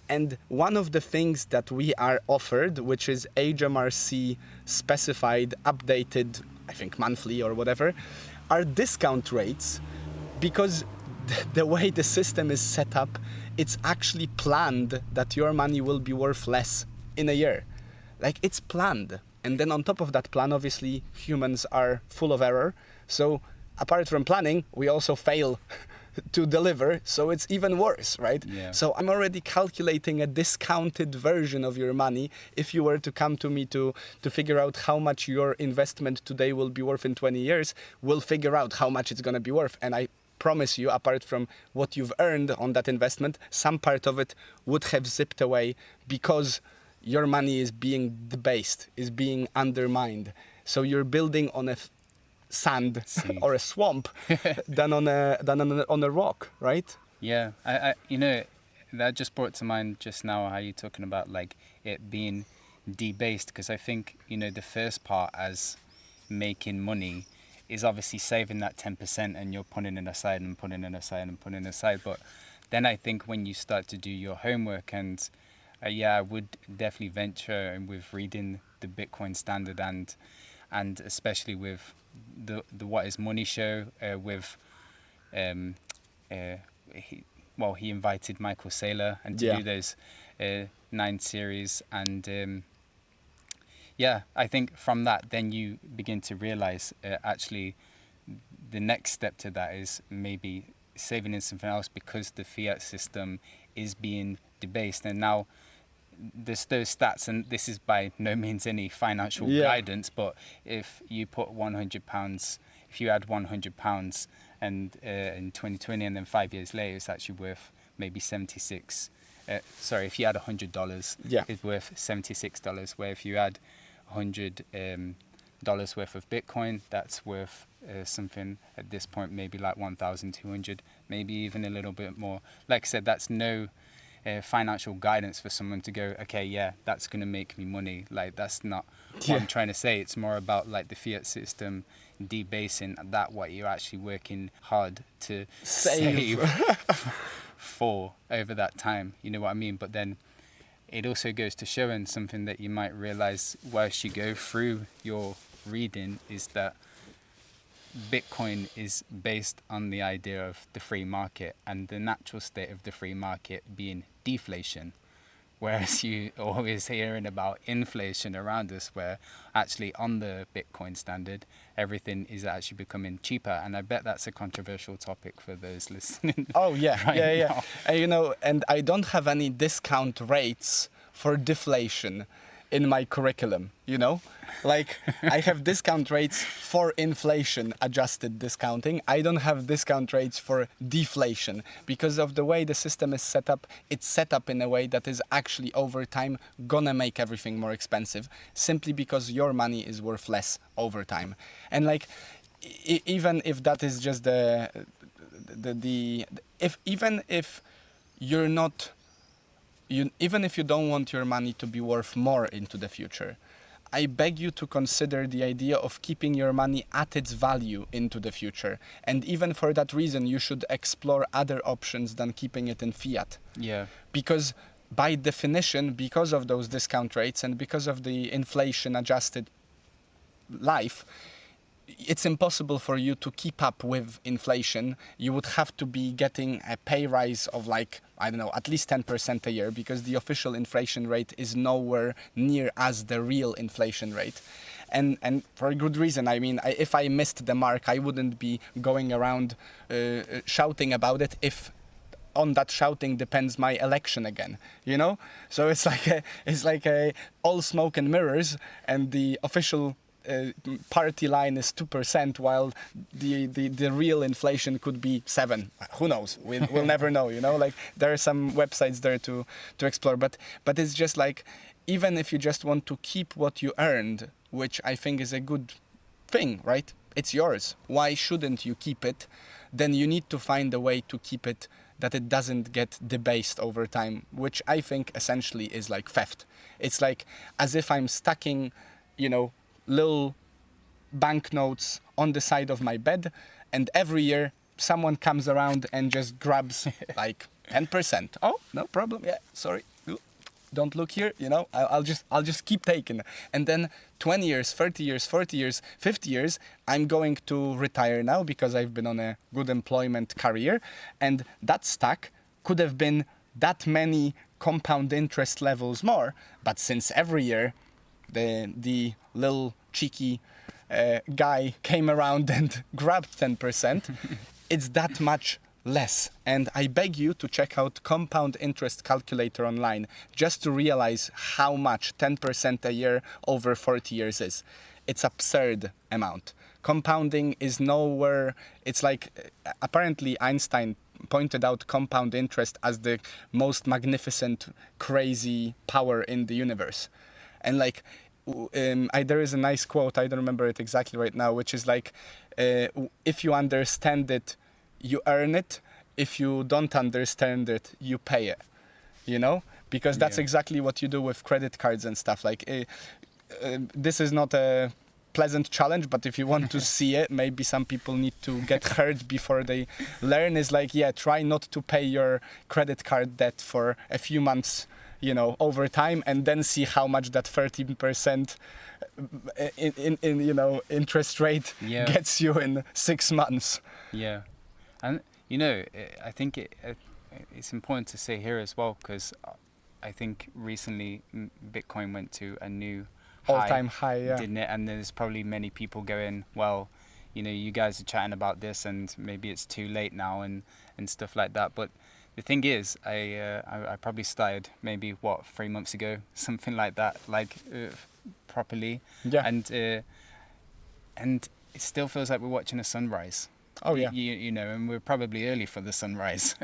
And one of the things that we are offered, which is HMRC specified, updated, I think monthly or whatever, are discount rates, because the way the system is set up, it's actually planned that your money will be worth less in a year. Like, it's planned. And then on top of that plan, obviously, humans are full of error. So apart from planning, we also fail to deliver. So it's even worse, right? Yeah. So I'm already calculating a discounted version of your money. If you were to come to me to figure out how much your investment today will be worth in 20 years, we'll figure out how much it's going to be worth. And I promise you, apart from what you've earned on that investment, some part of it would have zipped away because your money is being debased, is being undermined. So you're building on a sand or a swamp than on a rock, right? Yeah, I you know, that just brought to mind just now how you're talking about like it being debased, because I think, you know, the first part as making money is obviously saving that 10% and you're putting it aside and putting it aside and putting it aside. But then I think when you start to do your homework and I would definitely venture with reading the Bitcoin Standard and especially with the What is Money show with he invited Michael Saylor and to do those 9 series, and I think from that then you begin to realize actually the next step to that is maybe saving in something else, because the fiat system is being debased. And now there's those stats, and this is by no means any financial guidance, but if you put £100, if you add £100 and in 2020, and then 5 years later it's actually worth maybe 76. If you add $100, it's worth $76. Where if you add $100 worth of Bitcoin, that's worth something at this point maybe like 1,200, maybe even a little bit more. Like I said, that's no financial guidance for someone to go, okay, yeah, that's going to make me money. Like, that's not what I'm trying to say. It's more about like the fiat system debasing that, what you're actually working hard to save for over that time. You know what I mean? But then it also goes to show, and something that you might realize whilst you go through your reading, is that Bitcoin is based on the idea of the free market and the natural state of the free market being deflation. Whereas you always hearing about inflation around us, where actually on the Bitcoin standard, everything is actually becoming cheaper. And I bet that's a controversial topic for those listening. Oh, yeah, now. And I don't have any discount rates for deflation in my curriculum, Like, I have discount rates for inflation adjusted discounting. I don't have discount rates for deflation, because of the way the system is set up. It's set up in a way that is actually over time gonna make everything more expensive, simply because your money is worth less over time. And like, even if that is just even if you don't want your money to be worth more into the future, I beg you to consider the idea of keeping your money at its value into the future. And even for that reason, you should explore other options than keeping it in fiat. Yeah. Because by definition, because of those discount rates and because of the inflation adjusted life, it's impossible for you to keep up with inflation. You would have to be getting a pay rise of like, I don't know, at least 10% a year, because the official inflation rate is nowhere near as the real inflation rate. And for a good reason. I mean, if I missed the mark, I wouldn't be going around shouting about it if on that shouting depends my election again, you know? So it's like a all smoke and mirrors, and the official party line is 2%, while the real inflation could be 7. Who knows? We'll never know, you know? Like, there are some websites there to explore, but it's just like, even if you just want to keep what you earned, which I think is a good thing, right? It's yours. Why shouldn't you keep it? Then you need to find a way to keep it that it doesn't get debased over time, which I think essentially is like theft. It's like as if I'm stacking, you know, little banknotes on the side of my bed, and every year someone comes around and just grabs like 10%. Oh, no problem. Yeah, sorry. Don't look here, you know, I'll just keep taking. And then 20 years, 30 years, 40 years, 50 years, I'm going to retire now because I've been on a good employment career. And that stack could have been that many compound interest levels more. But since every year the little cheeky guy came around and grabbed 10%, it's that much less. And I beg you to check out compound interest calculator online just to realize how much 10% a year over 40 years is. It's absurd amount. Compounding is nowhere. It's like, apparently Einstein pointed out compound interest as the most magnificent, crazy power in the universe. And like, there is a nice quote, I don't remember it exactly right now, which is like, if you understand it, you earn it. If you don't understand it, you pay it, you know? Because that's exactly what you do with credit cards and stuff. Like, this is not a pleasant challenge, but if you want to see it, maybe some people need to get hurt before they learn. Is like, try not to pay your credit card debt for a few months, you know, over time, and then see how much that 13% in you know, interest rate gets you in 6 months. Yeah. And, you know, I think it's important to say here as well, because I think recently Bitcoin went to a new all-time high, didn't it? And there's probably many people going, well, you know, you guys are chatting about this and maybe it's too late now and stuff like that. But the thing is, I probably started maybe 3 months ago, something like that, properly. Yeah. And it still feels like we're watching a sunrise. Oh yeah. You know, and we're probably early for the sunrise,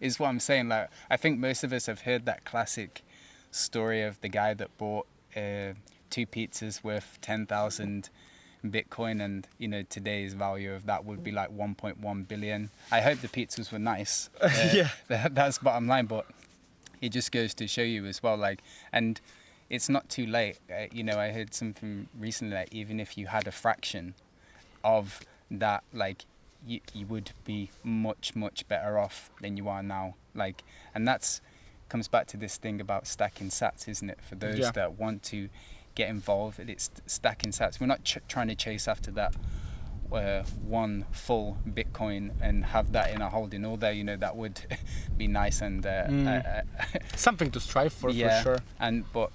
is what I'm saying. Like, I think most of us have heard that classic story of the guy that bought 2 pizzas worth 10,000 Bitcoin, and you know, today's value of that would be like 1.1 billion. I hope the pizzas were nice. Yeah. That's bottom line, but it just goes to show you as well, like, and it's not too late. You know, I heard something recently that even if you had a fraction of that, like, you would be much better off than you are now. Like, and that's comes back to this thing about stacking sats, isn't it? For those that want to get involved, it's stacking sats. We're not trying to chase after that one full Bitcoin and have that in a holding. Although, you know, that would be nice and something to strive for sure. But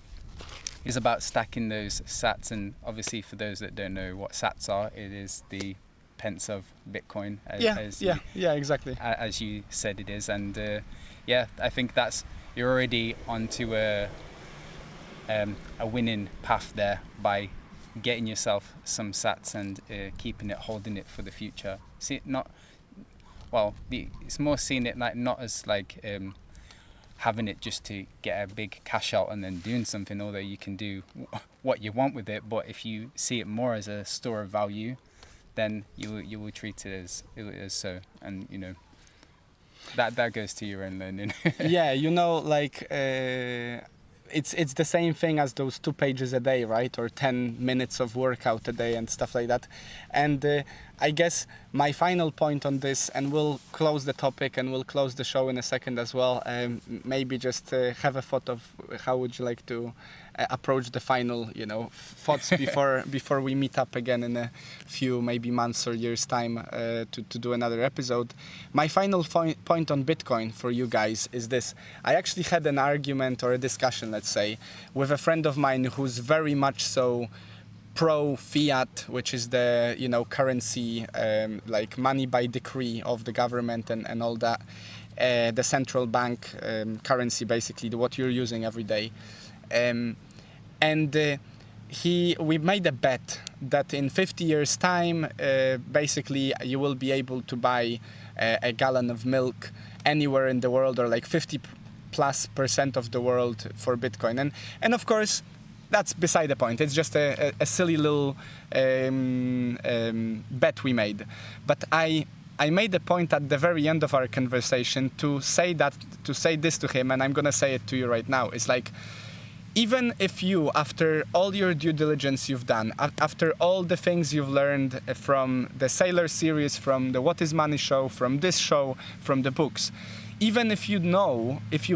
it's about stacking those sats, and obviously for those that don't know what sats are, it is the pence of Bitcoin. Exactly. As you said, it is, and I think you're already onto a winning path there by getting yourself some sats and keeping it, holding it for the future. It's more seeing it like not as like having it just to get a big cash out and then doing something, although you can do what you want with it. But if you see it more as a store of value, then you will treat it as so, and you know that goes to your own learning. Yeah, you know, like it's the same thing as those 2 pages a day, right? Or 10 minutes of workout a day and stuff like that. And I guess my final point on this, and we'll close the topic and we'll close the show in a second as well. Maybe just have a thought of how would you like to approach the final, you know, thoughts before we meet up again in a few maybe months or years time to do another episode. My final point on Bitcoin for you guys is this. I actually had an argument or a discussion, let's say, with a friend of mine who's very much so pro fiat, which is the, you know, currency, like money by decree of the government and all that, the central bank currency, basically what you're using every day. We made a bet that in 50 years time, basically you will be able to buy a gallon of milk anywhere in the world, or like 50+% of the world for Bitcoin. And of course, that's beside the point. It's just a silly little bet we made. But I made a point at the very end of our conversation to say this to him, and I'm gonna say it to you right now. It's like, even if you, after all your due diligence you've done, after all the things you've learned from the Sailor series, from the What is Money show, from this show, from the books, even if you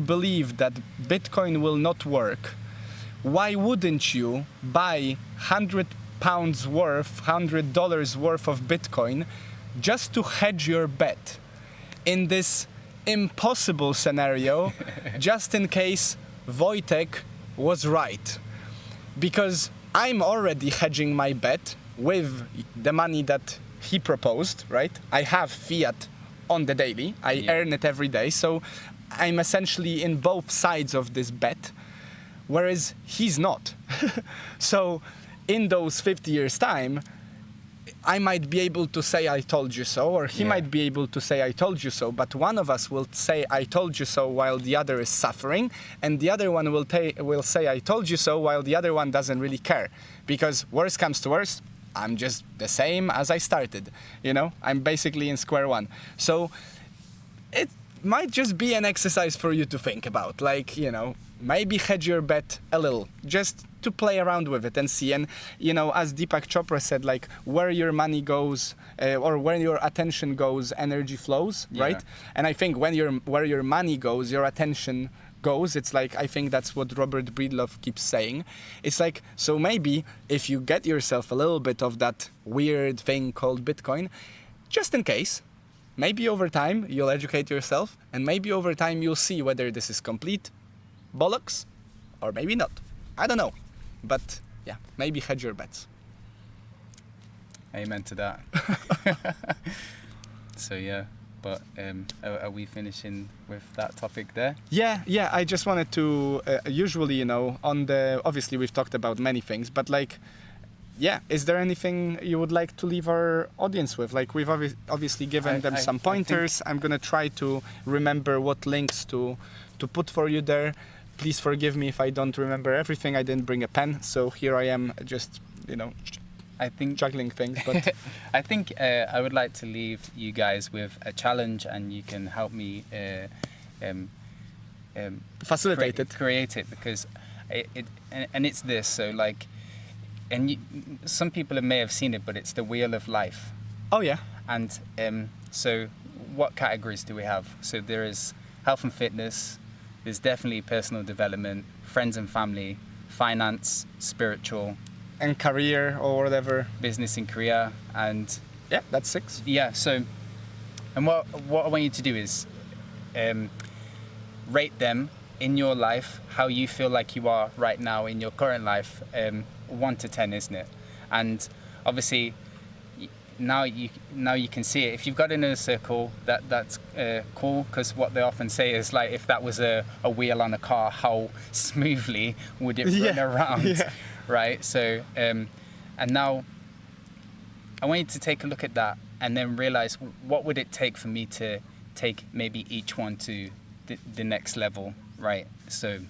believe that Bitcoin will not work, why wouldn't you buy $100 worth of Bitcoin just to hedge your bet in this impossible scenario, just in case Wojtek was right? Because I'm already hedging my bet with the money that he proposed, right? I have fiat on the daily. I earn it every day. So I'm essentially in both sides of this bet, whereas he's not. So in those 50 years' time, I might be able to say I told you so, or he might be able to say I told you so, but one of us will say I told you so while the other is suffering, and the other one will say I told you so while the other one doesn't really care. Because worst comes to worst, I'm just the same as I started. You know, I'm basically in square one. So it might just be an exercise for you to think about. Like, you know, maybe hedge your bet a little, just to play around with it and see. And, you know, as Deepak Chopra said, like, where your money goes, or where your attention goes, energy flows, right? And I think where your money goes, your attention goes. It's like, I think that's what Robert Breedlove keeps saying. It's like, so maybe if you get yourself a little bit of that weird thing called Bitcoin, just in case, maybe over time you'll educate yourself, and maybe over time you'll see whether this is complete bollocks or maybe not. I don't know. But yeah, maybe hedge your bets. Amen to that. So yeah, But are we finishing with that topic there? Yeah. I just wanted to usually, obviously we've talked about many things, but like, yeah, is there anything you would like to leave our audience with? Like, we've obviously given them some pointers. I'm gonna try to remember what links to put for you there. Please forgive me if I don't remember everything. I didn't bring a pen, so here I am, just I think juggling things. But I think I would like to leave you guys with a challenge, and you can help me facilitate it. Create it, because it's this. So like, some people may have seen it, but it's the wheel of life. Oh yeah. And so what categories do we have? So there is health and fitness. There's definitely personal development, friends and family, finance, spiritual, and career or whatever. Business and career, and yeah, that's 6. Yeah. So, and what I want you to do is rate them in your life, how you feel like you are right now in your current life, 1 to 10, isn't it? And obviously, now you can see it. If you've got it in a circle, that's cool, because what they often say is like, if that was a wheel on a car, how smoothly would it run around? Yeah. Right? So, and now I want you to take a look at that and then realize, what would it take for me to take maybe each one to the next level, right? So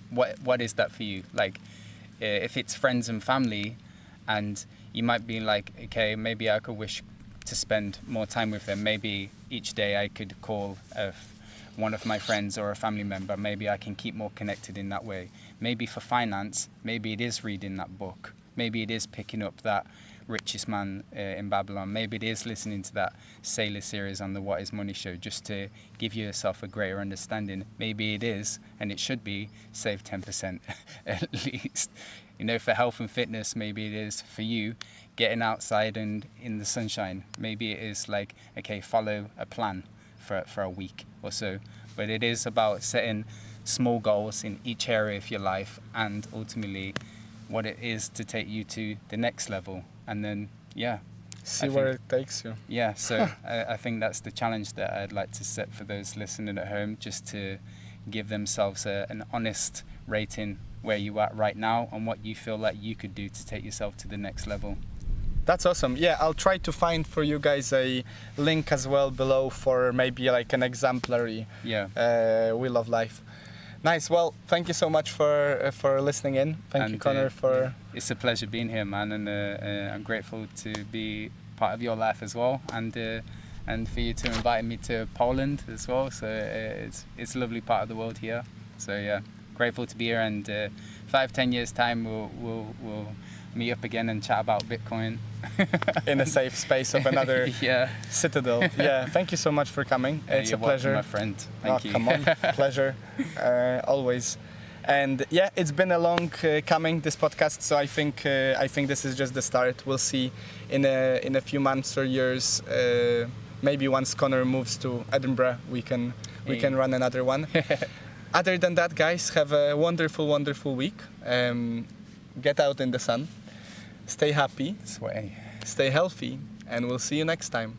what is that for you? Like, if it's friends and family, and you might be like, okay, maybe I could wish to spend more time with them. Maybe each day I could call one of my friends or a family member. Maybe I can keep more connected in that way. Maybe for finance, maybe it is reading that book. Maybe it is picking up that Richest Man in Babylon. Maybe it is listening to that Sailor series on the What Is Money show, just to give yourself a greater understanding. Maybe it is, and it should be, save 10% at least. For health and fitness, maybe it is for you getting outside and in the sunshine. Maybe it is like, okay, follow a plan for a week or so. But it is about setting small goals in each area of your life, and ultimately what it is to take you to the next level. And then, see where it takes you. Yeah, so I think that's the challenge that I'd like to set for those listening at home, just to give themselves an honest rating where you are right now and what you feel like you could do to take yourself to the next level. That's awesome. Yeah, I'll try to find for you guys a link as well below for maybe like an exemplary wheel of life. Nice. Well, thank you so much for listening in. Thank you, Connor, for... It's a pleasure being here, man, and I'm grateful to be part of your life as well, and for you to invite me to Poland as well. So it's a lovely part of the world here. So yeah, grateful to be here, and 5-10 years time we'll meet up again and chat about Bitcoin in a safe space of another citadel. Yeah, thank you so much for coming. It's a pleasure. Welcome, my friend. Thank you. Come on, pleasure, always. And yeah, it's been a long coming, this podcast. So I think this is just the start. We'll see in a few months or years. Maybe once Connor moves to Edinburgh, we can run another one. Other than that, guys, have a wonderful, wonderful week. Get out in the sun. Stay happy. Sweaty. Stay healthy. And we'll see you next time.